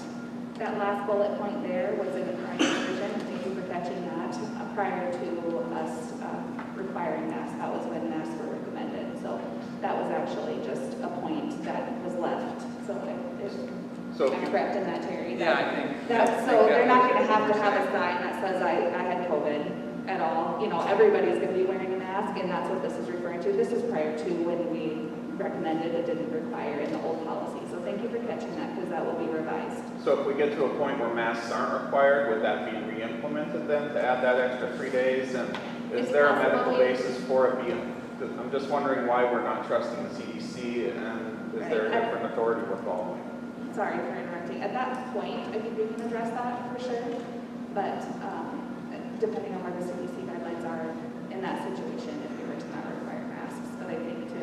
That last bullet point there was in the current version. Thank you for catching that. Prior to us requiring masks, that was when masks were recommended. So that was actually just a point that was left. So I'm correct in that, Terry. Yeah, I think. So they're not going to have a sign that says I had COVID at all. Everybody's going to be wearing a mask, and that's what this is referring to. This is prior to when we recommended, it didn't require in the old policy. So thank you for catching that, because that will be revised. So if we get to a point where masks aren't required, would that be re-implemented then to add that extra 3 days? And is It's there a possible medical we- basis for it being? Because I'm just wondering why we're not trusting the CDC, and is there a Right. different authority we're following? Sorry for interrupting. At that point, I think we can address that for sure. But depending on where the CDC guidelines are in that situation, if we were to not require masks. But I think to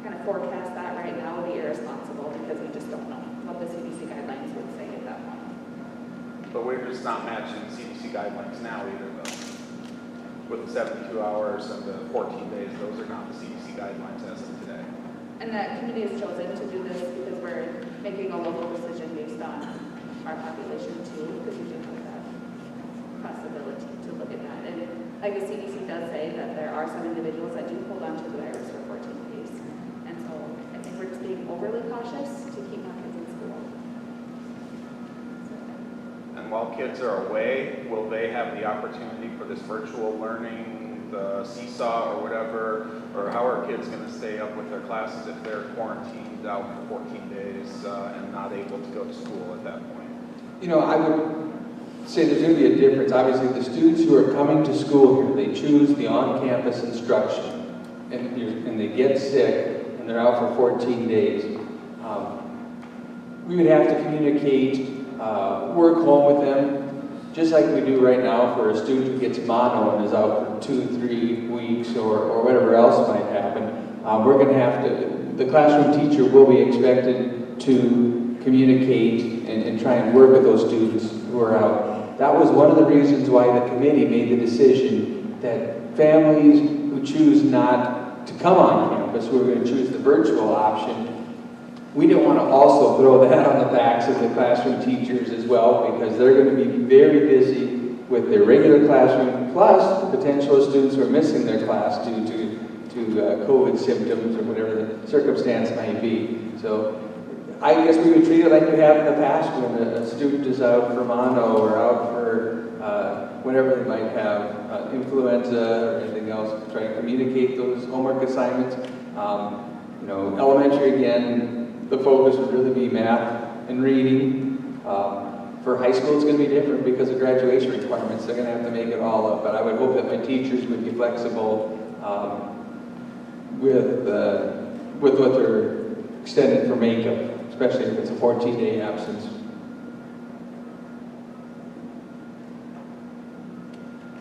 kind of forecast that right now would be irresponsible because we just don't know what the CDC guidelines would say at that point. But we're just not matching CDC guidelines now either, though. With the 72 hours and the 14 days, those are not the CDC guidelines as of today. And the committee has chosen to do this because we're making a local decision based on our population too, because we do have that possibility to look at that. And like the CDC does say that there are some individuals that do hold on to the virus for 14 days. And so I think we're just being overly cautious to keep our kids in school. And while kids are away, will they have the opportunity for this virtual learning, the seesaw or whatever? Or how are kids going to stay up with their classes if they're quarantined out for 14 days and not able to go to school at that point? You know, I would say there's going to be a difference. Obviously, the students who are coming to school here, they choose the on-campus instruction, and they get sick, and they're out for 14 days. We would have to communicate, work home with them, just like we do right now for a student who gets mono and is out for 2-3 weeks or whatever else might happen. We're going to have to, the classroom teacher will be expected to communicate and try and work with those students who are out. That was one of the reasons why the committee made the decision that families who choose not to come on campus, who are going to choose the virtual option, we didn't want to also throw that on the backs of the classroom teachers as well, because they're going to be very busy with their regular classroom, plus the potential students who are missing their class due to COVID symptoms or whatever the circumstance might be. So I guess we would treat it like we have in the past when a student is out for mono or out for whatever they might have, influenza or anything else, try and communicate those homework assignments. You know, elementary again, the focus would really be math and reading. For high school, it's going to be different because of graduation requirements. They're going to have to make it all up. But I would hope that my teachers would be flexible with what they're extended for makeup, especially if it's a 14-day absence.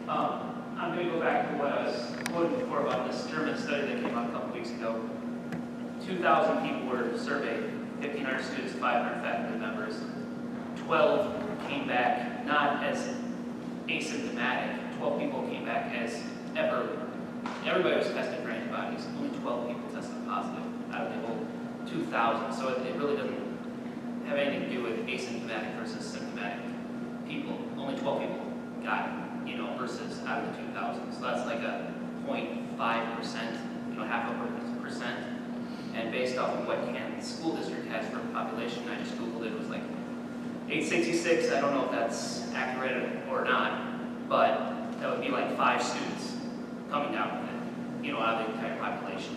I'm going to go back to what I was quoting before about this German study that came out a couple weeks ago. 2,000 people were surveyed, 1,500 students, 500 faculty members. 12 came back not as asymptomatic. 12 people came back as everybody was tested for antibodies. Only 12 people tested positive out of the whole 2,000. So it really doesn't have anything to do with asymptomatic versus symptomatic people. Only 12 people got it, versus out of the 2,000. So that's like a 0.5%, half a percent. And based off of what Canton School District has for population, I just Googled it, it was like 866. I don't know if that's accurate or not, but that would be like 5 students coming down with it, out of the entire population,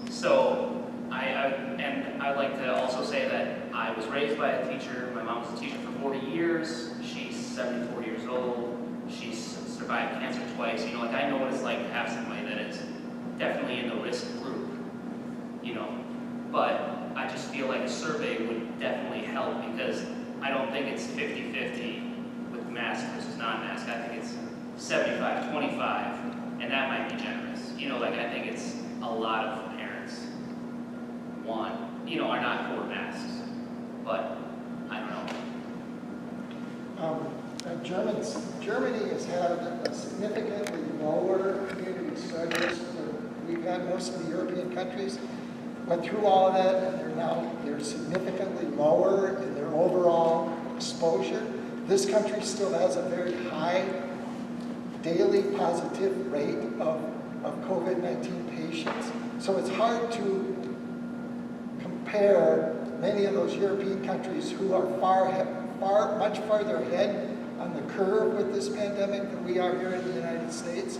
So I'd like to also say that I was raised by a teacher. My mom was a teacher for 40 years. She's 74 years old. She's survived cancer twice. I know what it's like to have somebody that is definitely in the risk group, But I just feel like a survey would definitely help because I don't think it's 50-50 with mask versus non-mask. I think it's 75-25, and that might be generous. I think it's a lot of parents are not for masks, but I don't know. Germany has had a significantly lower community spread risk than we've had. Most of the European countries went through all of that, and they're significantly lower in their overall exposure. This country still has a very high daily positive rate of COVID-19 patients. So it's hard to compare many of those European countries who are much farther ahead on the curve with this pandemic than we are here in the United States.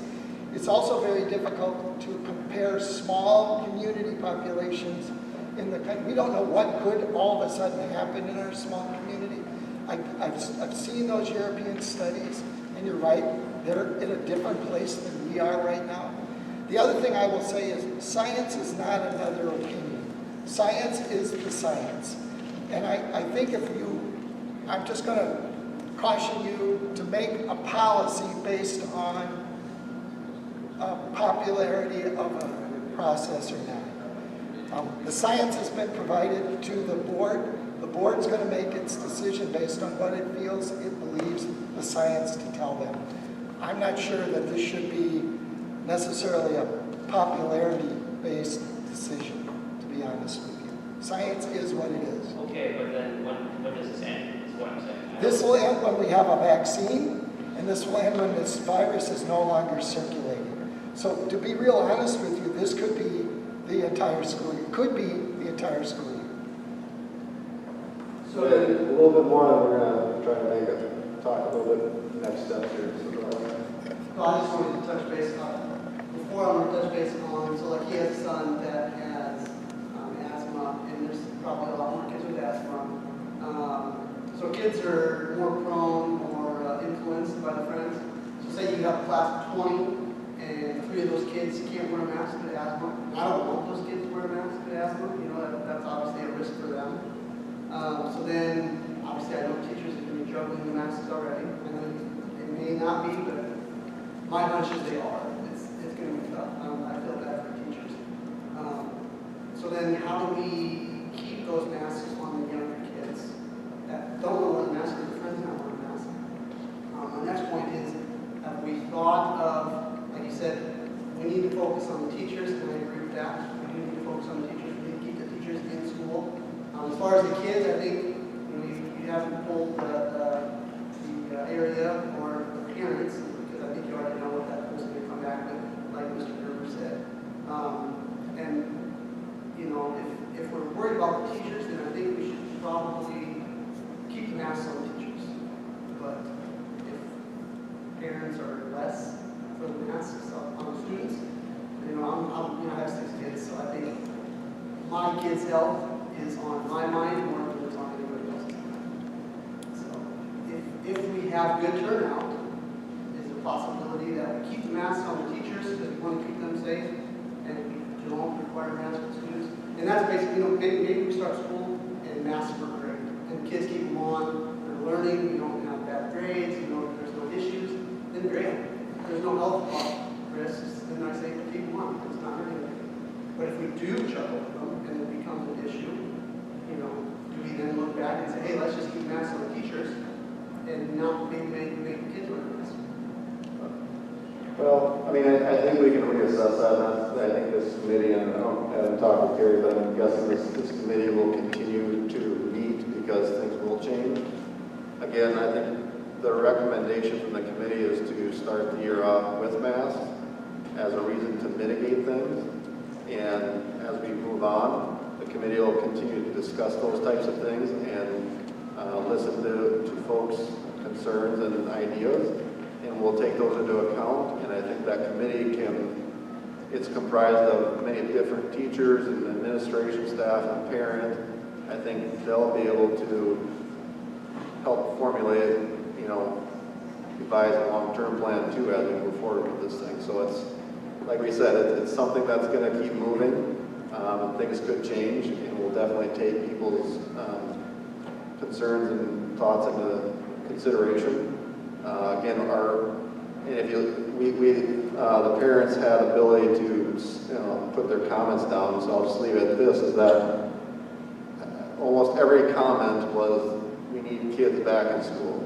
It's also very difficult to compare small community populations in the country. We don't know what could all of a sudden happen in our small community. I've seen those European studies, and you're right, they're in a different place than we are right now. The other thing I will say is science is not another opinion. Science is the science. And I think I'm just going to caution you to make a policy based on popularity of a process or not. The science has been provided to the board. The board's going to make its decision based on what it feels it believes the science to tell them. I'm not sure that this should be necessarily a popularity-based decision, to be honest with you. Science is what it is. Okay, but then when does this end, is what I'm saying? This will end when we have a vaccine, and this will end when this virus is no longer circulating. So to be real honest with you, this could be the entire school year. Could be the entire school year. So then a little bit more, and we're going to try to make it talk a little bit next steps here. No, I just wanted to touch base on, before I want to touch base on, so like he has a son that has asthma, and there's probably a lot more kids with asthma. So kids are more prone or influenced by the friends. So say you have a class of 20, and 3 of those kids can't wear a mask with asthma. I don't want those kids to wear a mask with asthma. You know, that's obviously a risk for them. So then, obviously, I know teachers are going to be juggling the masks already. I know it may not be, but my hunch is they are. It's going to be tough. I feel bad for teachers. So then, how do we keep those masks on the younger kids that don't want to wear the mask or their friends not wearing a mask? My next point is, have we thought of, like you said, we need to focus on the teachers, and I agree with that. We need to focus on the teachers. We need to keep the teachers in school. As far as the kids, I think you haven't pulled the area or the parents, because I think you already know what that person will come back with, like Mr. Gerber said. And you know, if we're worried about the teachers, then I think we should probably keep the masks on the teachers. But if parents are less for the masks on the students, you know, I have 6 kids, so I think my kids' health is on my mind more than it's on anybody else's mind. So if we have good turnout, is a possibility that we keep the masks on the teachers because we want to keep them safe, and we don't require masks for students. And that's basically, you know, maybe we start school and masks are great, and kids keep them on, they're learning, we don't have bad grades, you know, there's no issues, then great. If there's no health risks, then I say keep them on, it's not hurting anything. But if we do juggle them and it becomes an issue, you know, do we then look back and say, hey, let's just keep masks on the teachers and not make the kids wear masks? Well, I mean, I think we can reassess that, and I think this committee, and I haven't talked with Terry, but I'm guessing this committee will continue to meet because things will change. Again, I think the recommendation from the committee is to start the year off with masks as a reason to mitigate things. And as we move on, the committee will continue to discuss those types of things and listen to folks' concerns and ideas. And we'll take those into account. And I think that committee it's comprised of many different teachers and administration staff and parents. I think they'll be able to help formulate, you know, devise a long-term plan too as we move forward with this thing. So it's, like we said, it's something that's going to keep moving. Things could change, and we'll definitely take people's concerns and thoughts into consideration. Again, the parents had ability to, you know, put their comments down. So I'll just leave it at this: is that almost every comment was, "We need kids back in school."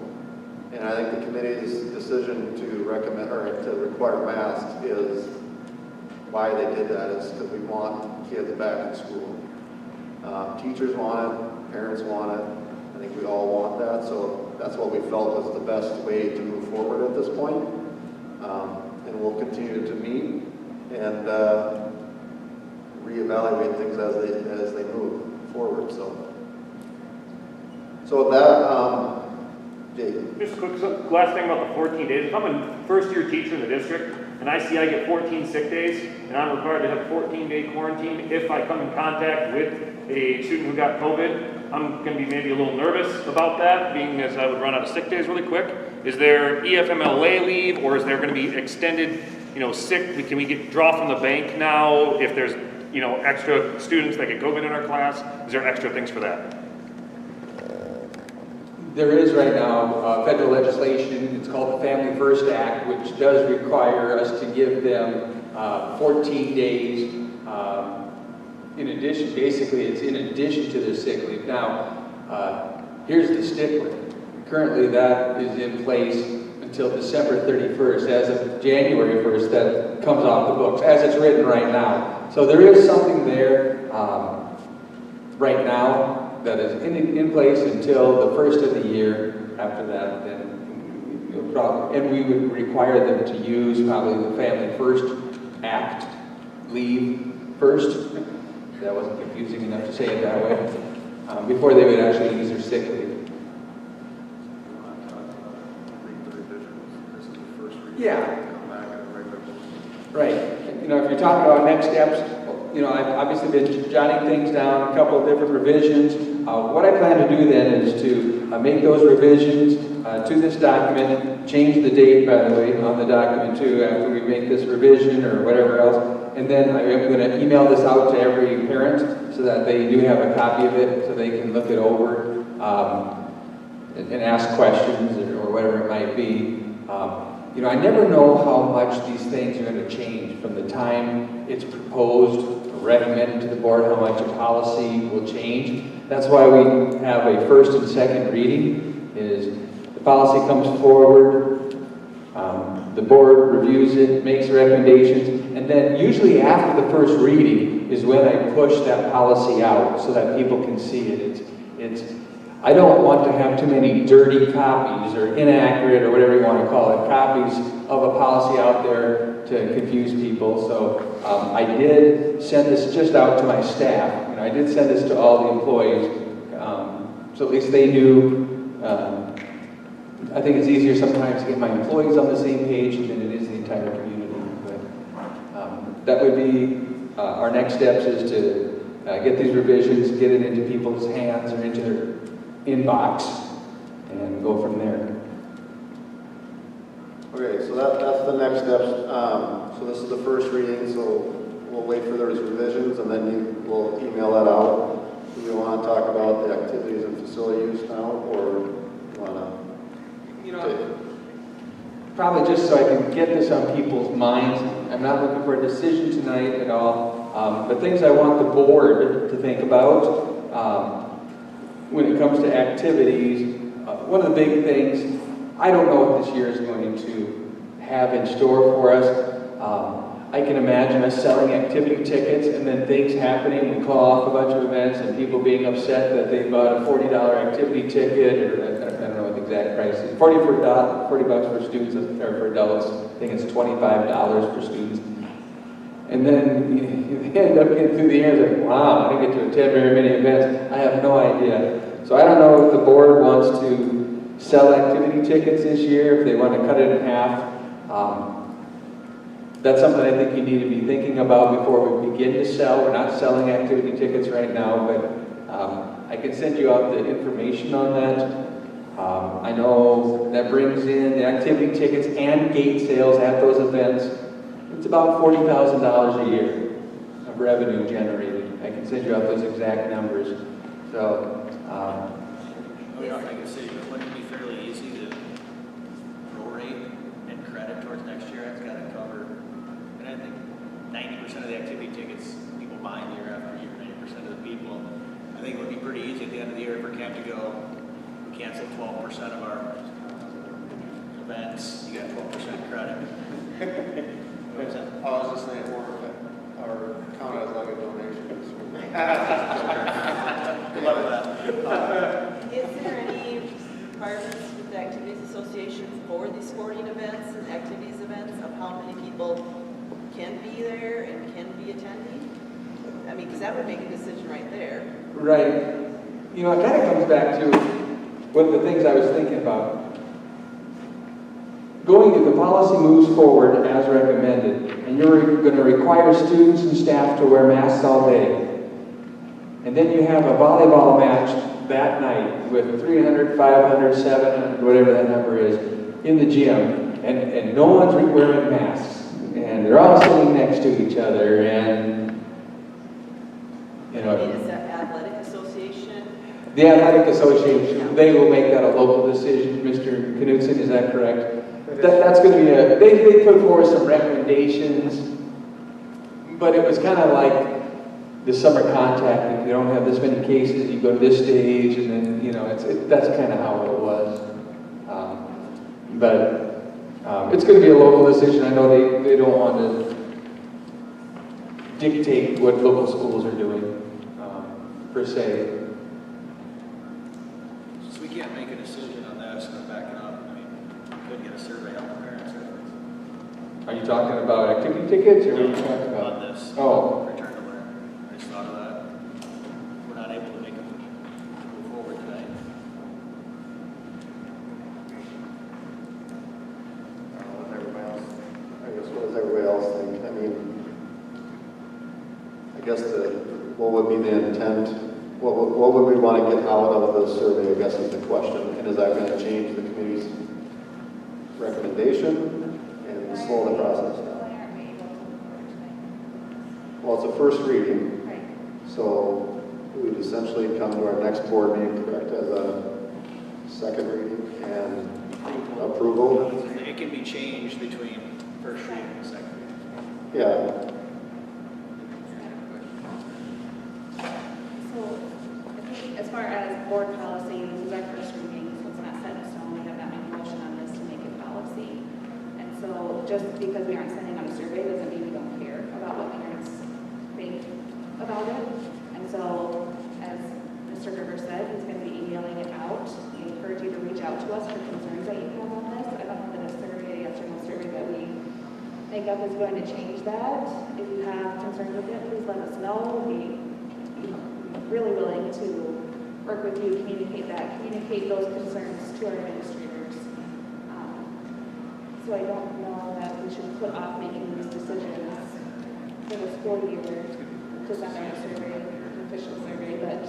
And I think the committee's decision to recommend or to require masks is why they did that is because we want kids back in school. Teachers want it, parents want it. I think we all want that, so that's what we felt was the best way to move forward at this point. And we'll continue to meet and reevaluate things as they move forward. So with that, Jake. Just a quick last thing about the 14 days. If I'm a first-year teacher in the district, and I see I get 14 sick days, and I'm required to have a 14-day quarantine if I come in contact with a student who got COVID, I'm going to be maybe a little nervous about that, being as I would run out of sick days really quick. Is there EFMLA leave, or is there going to be extended, sick? Can we draw from the bank now if there's, extra students that get COVID in our class? Is there extra things for that? There is right now federal legislation, it's called the Family First Act, which does require us to give them 14 days in addition, basically it's in addition to their sick leave. Now, here's the stickler. Currently that is in place until December 31st. As of January 1st, that comes off the books, as it's written right now. So there is something there right now that is in place until the first of the year. After that, then and we would require them to use probably the Family First Act leave first. That wasn't confusing enough to say it that way. Before they would actually use their sick leave. Yeah. Right. If you're talking about next steps, I've obviously been jotting things down, a couple of different revisions. What I plan to do then is to make those revisions to this document, change the date, by the way, on the document too, after we make this revision or whatever else. And then I'm going to email this out to every parent so that they do have a copy of it so they can look it over and ask questions or whatever it might be. I never know how much these things are going to change from the time it's proposed or recommended to the board, how much a policy will change. That's why we have a first and second reading, is the policy comes forward, the board reviews it, makes recommendations, and then usually after the first reading is when I push that policy out so that people can see it. I don't want to have too many dirty copies or inaccurate or whatever you want to call it, copies of a policy out there to confuse people. So I did send this just out to my staff. I did send this to all the employees, so at least they knew. I think it's easier sometimes to get my employees on the same page than it is the entire community. But that would be our next steps, is to get these revisions, get it into people's hands or into their inbox, and go from there. Okay, so that's the next steps. So this is the first reading, so we'll wait for those revisions, and then we'll email that out. Do we want to talk about the activities and facility use now, or want to? Probably just so I can get this on people's minds. I'm not looking for a decision tonight at all, but things I want the board to think about when it comes to activities. One of the big things, I don't know what this year is going to have in store for us. I can imagine us selling activity tickets and then things happening. We call off a bunch of events and people being upset that they bought a $40 activity ticket, or I don't know what the exact price is. $40 for students, or for adults. I think it's $25 for students. And then you end up getting through the year and like, wow, I didn't get to attend very many events. I have no idea. So I don't know if the board wants to sell activity tickets this year, if they want to cut it in half. That's something I think you need to be thinking about before we begin to sell. We're not selling activity tickets right now, but I can send you out the information on that. I know that brings in the activity tickets and gate sales at those events. It's about $40,000 a year of revenue generated. I can send you out those exact numbers. So, I can say, wouldn't it be fairly easy to prorate and credit towards next year? That's got to cover, and I think 90% of the activity tickets people buy year after year, 90% of the people. I think it would be pretty easy at the end of the year for camp to go, we cancel 12% of our events, you got 12% credit. I was just saying, or count as like a donation. Good luck with that. Is there any requirements with the Activities Association for these sporting events and activities events of how many people can be there and can be attending? I mean, because that would make a decision right there. right. It kind of comes back to one of the things I was thinking about. if the policy moves forward as recommended, and you're going to require students and staff to wear masks all day, and then you have a volleyball match that night with 300, 500, 700, whatever that number is, in the gym, and no one's wearing masks, and they're all sitting next to each other, and, you know. Is that athletic association? The athletic association, they will make that a local decision, Mr. Knudsen, is that correct? That's going to be they put forward some recommendations, but it was kind of like the summer contact. If you don't have this many cases, you go to this stage, and then, you know, that's kind of how it was. But it's going to be a local decision. I know they don't want to dictate what local schools are doing, per se. So we can't make a decision on this and back it up. I mean, we could get a survey on the parents. Are you talking about activity tickets, or what are you talking about? On this. Oh. Return to learn. I just thought of that. We're not able to make it move forward tonight. What does everybody else, I guess, what does everybody else think? I mean, I guess what would be the intent? What would we want to get out of the survey, I guess, is the question. And is that going to change the committee's recommendation and slow the process down? Well, it's a first reading. Right. So we'd essentially come to our next board meeting, correct, as a second reading and approval? It can be changed between first reading and second reading. Yeah. So, I think as far as board policy, this is our first reading, so it's not set in stone, we have not made a motion on this to make it policy. And so, just because we aren't sending out a survey doesn't mean we don't care about what parents think about it. And so, as Mr. Gerber said, he's going to be emailing it out. We encourage you to reach out to us for concerns that you have on this. I don't know that a survey, a yes or no survey that we make up is going to change that. If you have concerns with it, please let us know. We're really willing to work with you, communicate those concerns to our administrators. So I don't know that we should put off making these decisions for the school year to send out a survey, an official survey, but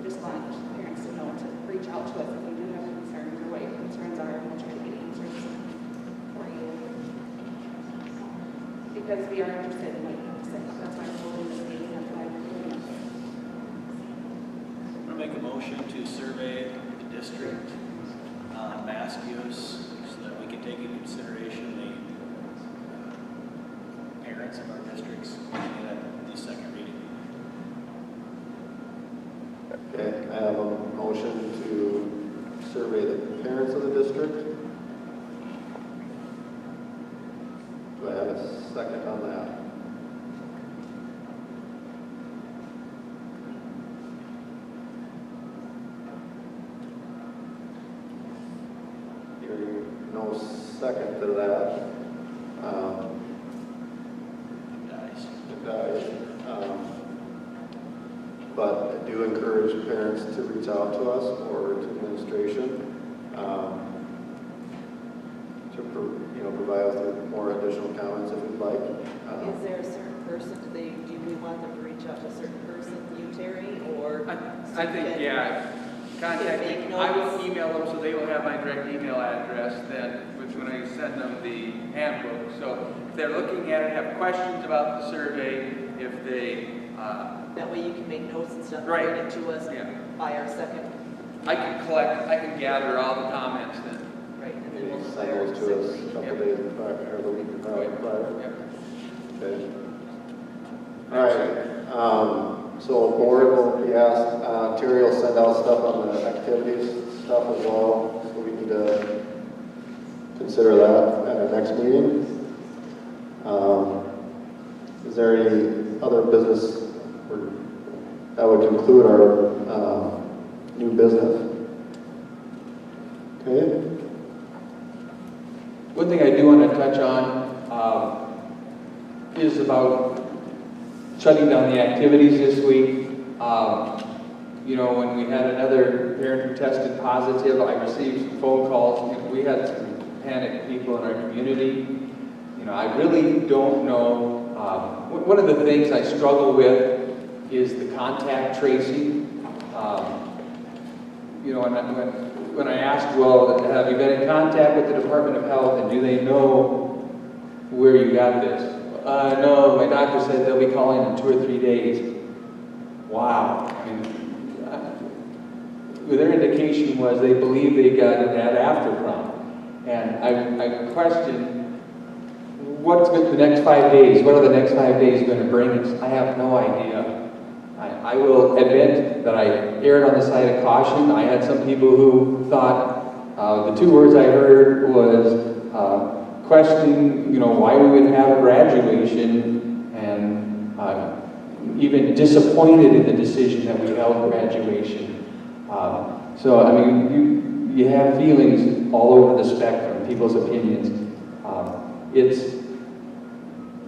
just want parents to know to reach out to us if you do have concerns or what your concerns are, and we'll try to get answers for you. Because we are interested in what you have to say. That's why we're holding this meeting. That's why we're doing it. I'm going to make a motion to survey the district on mask use so that we can take into consideration the parents of our districts at the second reading. Okay, I have a motion to survey the parents of the district. Do I have a second on that? Hearing no second to that, it dies. But I do encourage parents to reach out to us or to administration to provide us with more additional comments if you'd like. Is there a certain person, do we want them to reach out to a certain person, you, Terry, or? I think, yeah, contact me. I will email them so they will have my direct email address then, when I send them the handbook. So if they're looking at it, have questions about the survey, if they... that way you can make notes and stuff, right. bring it to us by our second. I can gather all the comments then. Right, and then we'll Send those to us a couple days prior, or the week prior. Okay. All right. So board will be asked, Terry will send out stuff on the activities stuff as well, so we need to consider that at our next meeting. Is there any other business that would conclude our new business? Okay. One thing I do want to touch on is about shutting down the activities this week. When we had another parent who tested positive, I received some phone calls. We had some panicked people in our community. You know, I really don't know. One of the things I struggle with is the contact tracing. You know, when I asked, well, have you been in contact with the Department of Health, and do they know where you got this? No, my doctor said they'll be calling in 2 or 3 days. Wow. I mean, their indication was they believe they got that after prom. And I question, what's the next 5 days? What are the next 5 days going to bring us? I have no idea. I will admit that I erred on the side of caution. I had some people who thought the 2 words I heard was questioning, you know, why we would have graduation, and even disappointed in the decision that we held graduation. So, I mean, you have feelings all over the spectrum, people's opinions. It's,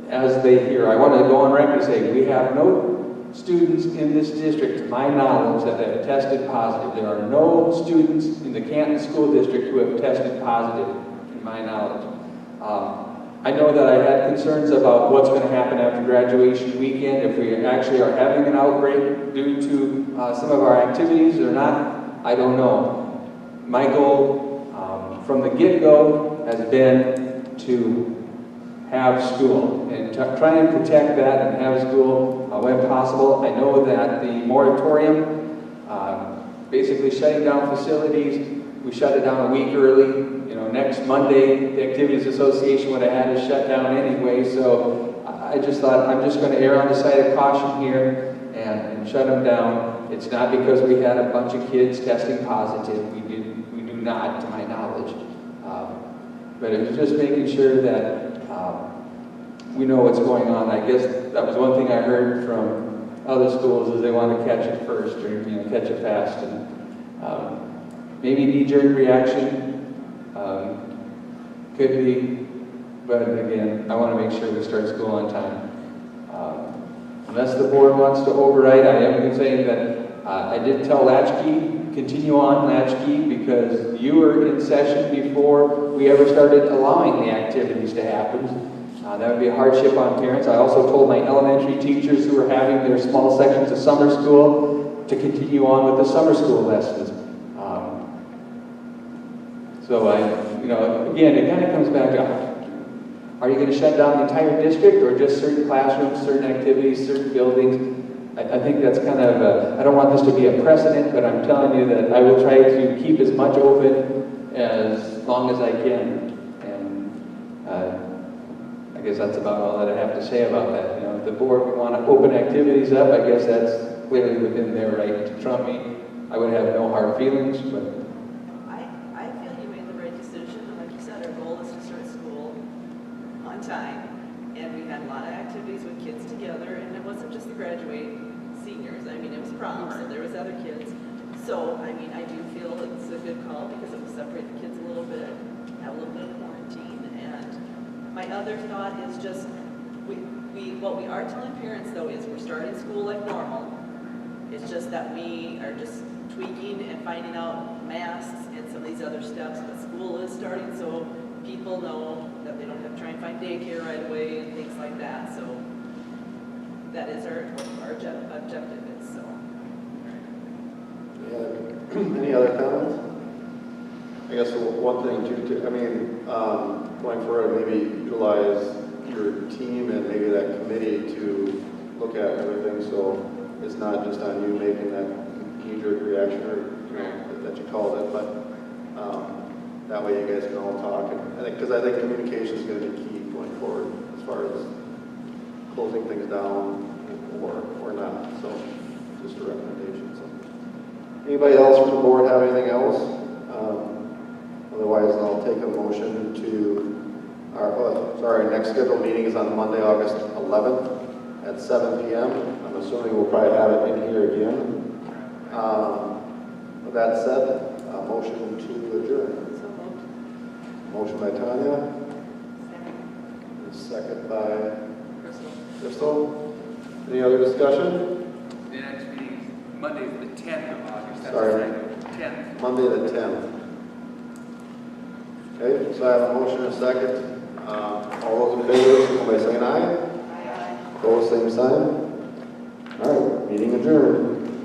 as they hear, I want to go on record and say, we have no students in this district, to my knowledge, that have tested positive. There are no students in the Canton School District who have tested positive, in my knowledge. I know that I had concerns about what's going to happen after graduation weekend, if we actually are having an outbreak due to some of our activities or not. I don't know. My goal from the get-go has been to have school and try and protect that and have school when possible. I know that the moratorium, basically shutting down facilities, we shut it down a week early. You know, next Monday, the Activities Association would have had to shut down anyway, so I just thought I'm just going to err on the side of caution here and shut them down. It's not because we had a bunch of kids testing positive. We do not, to my knowledge. But it was just making sure that we know what's going on. I guess that was one thing I heard from other schools, is they want to catch it first, or, you know, catch it fast. And maybe knee-jerk reaction could be, but again, I want to make sure we start school on time. Unless the board wants to override, I am saying that I did tell Latchkey, continue on Latchkey, because you were in session before we ever started allowing the activities to happen. That would be a hardship on parents. I also told my elementary teachers who were having their small sections of summer school to continue on with the summer school lessons. So you know, again, it kind of comes back to, are you going to shut down the entire district, or just certain classrooms, certain activities, certain buildings? I think that's kind of I don't want this to be a precedent, but I'm telling you that I will try to keep as much open as long as I can. And I guess that's about all that I have to say about that. You know, if the board would want to open activities up, I guess that's clearly within their right to trump me. I would have no hard feelings, but I feel you made the right decision. Like you said, our goal is to start school on time. And we had a lot of activities with kids together, and it wasn't just the graduating seniors. I mean, it was prom, so there was other kids. So, I mean, I do feel it's a good call because it will separate the kids a little bit, have a little bit of quarantine. And my other thought is just, what we are telling parents though is we're starting school like normal. It's just that we are just tweaking and finding out masks and some of these other steps, but school is starting, so people know that they don't have to try and find daycare right away and things like that. So that is what our objective is. So. Any other comments? I guess one thing too, I mean, going forward, maybe utilize your team and maybe that committee to look at everything, so it's not just on you making that knee-jerk reaction, or you know, that you called it, but that way you guys can all talk. And because I think communication is going to be key going forward as far as closing things down or not. So just a recommendation. So anybody else from the board have anything else? Otherwise, I'll take a motion to our next scheduled meeting is on Monday, August 11th at 7 p.m. I'm assuming we'll probably have it in here again. With that said, a motion to adjourn. Motion by Tanya. Second by Crystal. Any other discussion? The next meeting is Monday, the 10th of August. That's Sorry. right. 10th. Monday the 10th. Okay, so I have a motion and a second. All those in favor, signify by saying aye. Aye. Opposed, same sign. All right, meeting adjourned.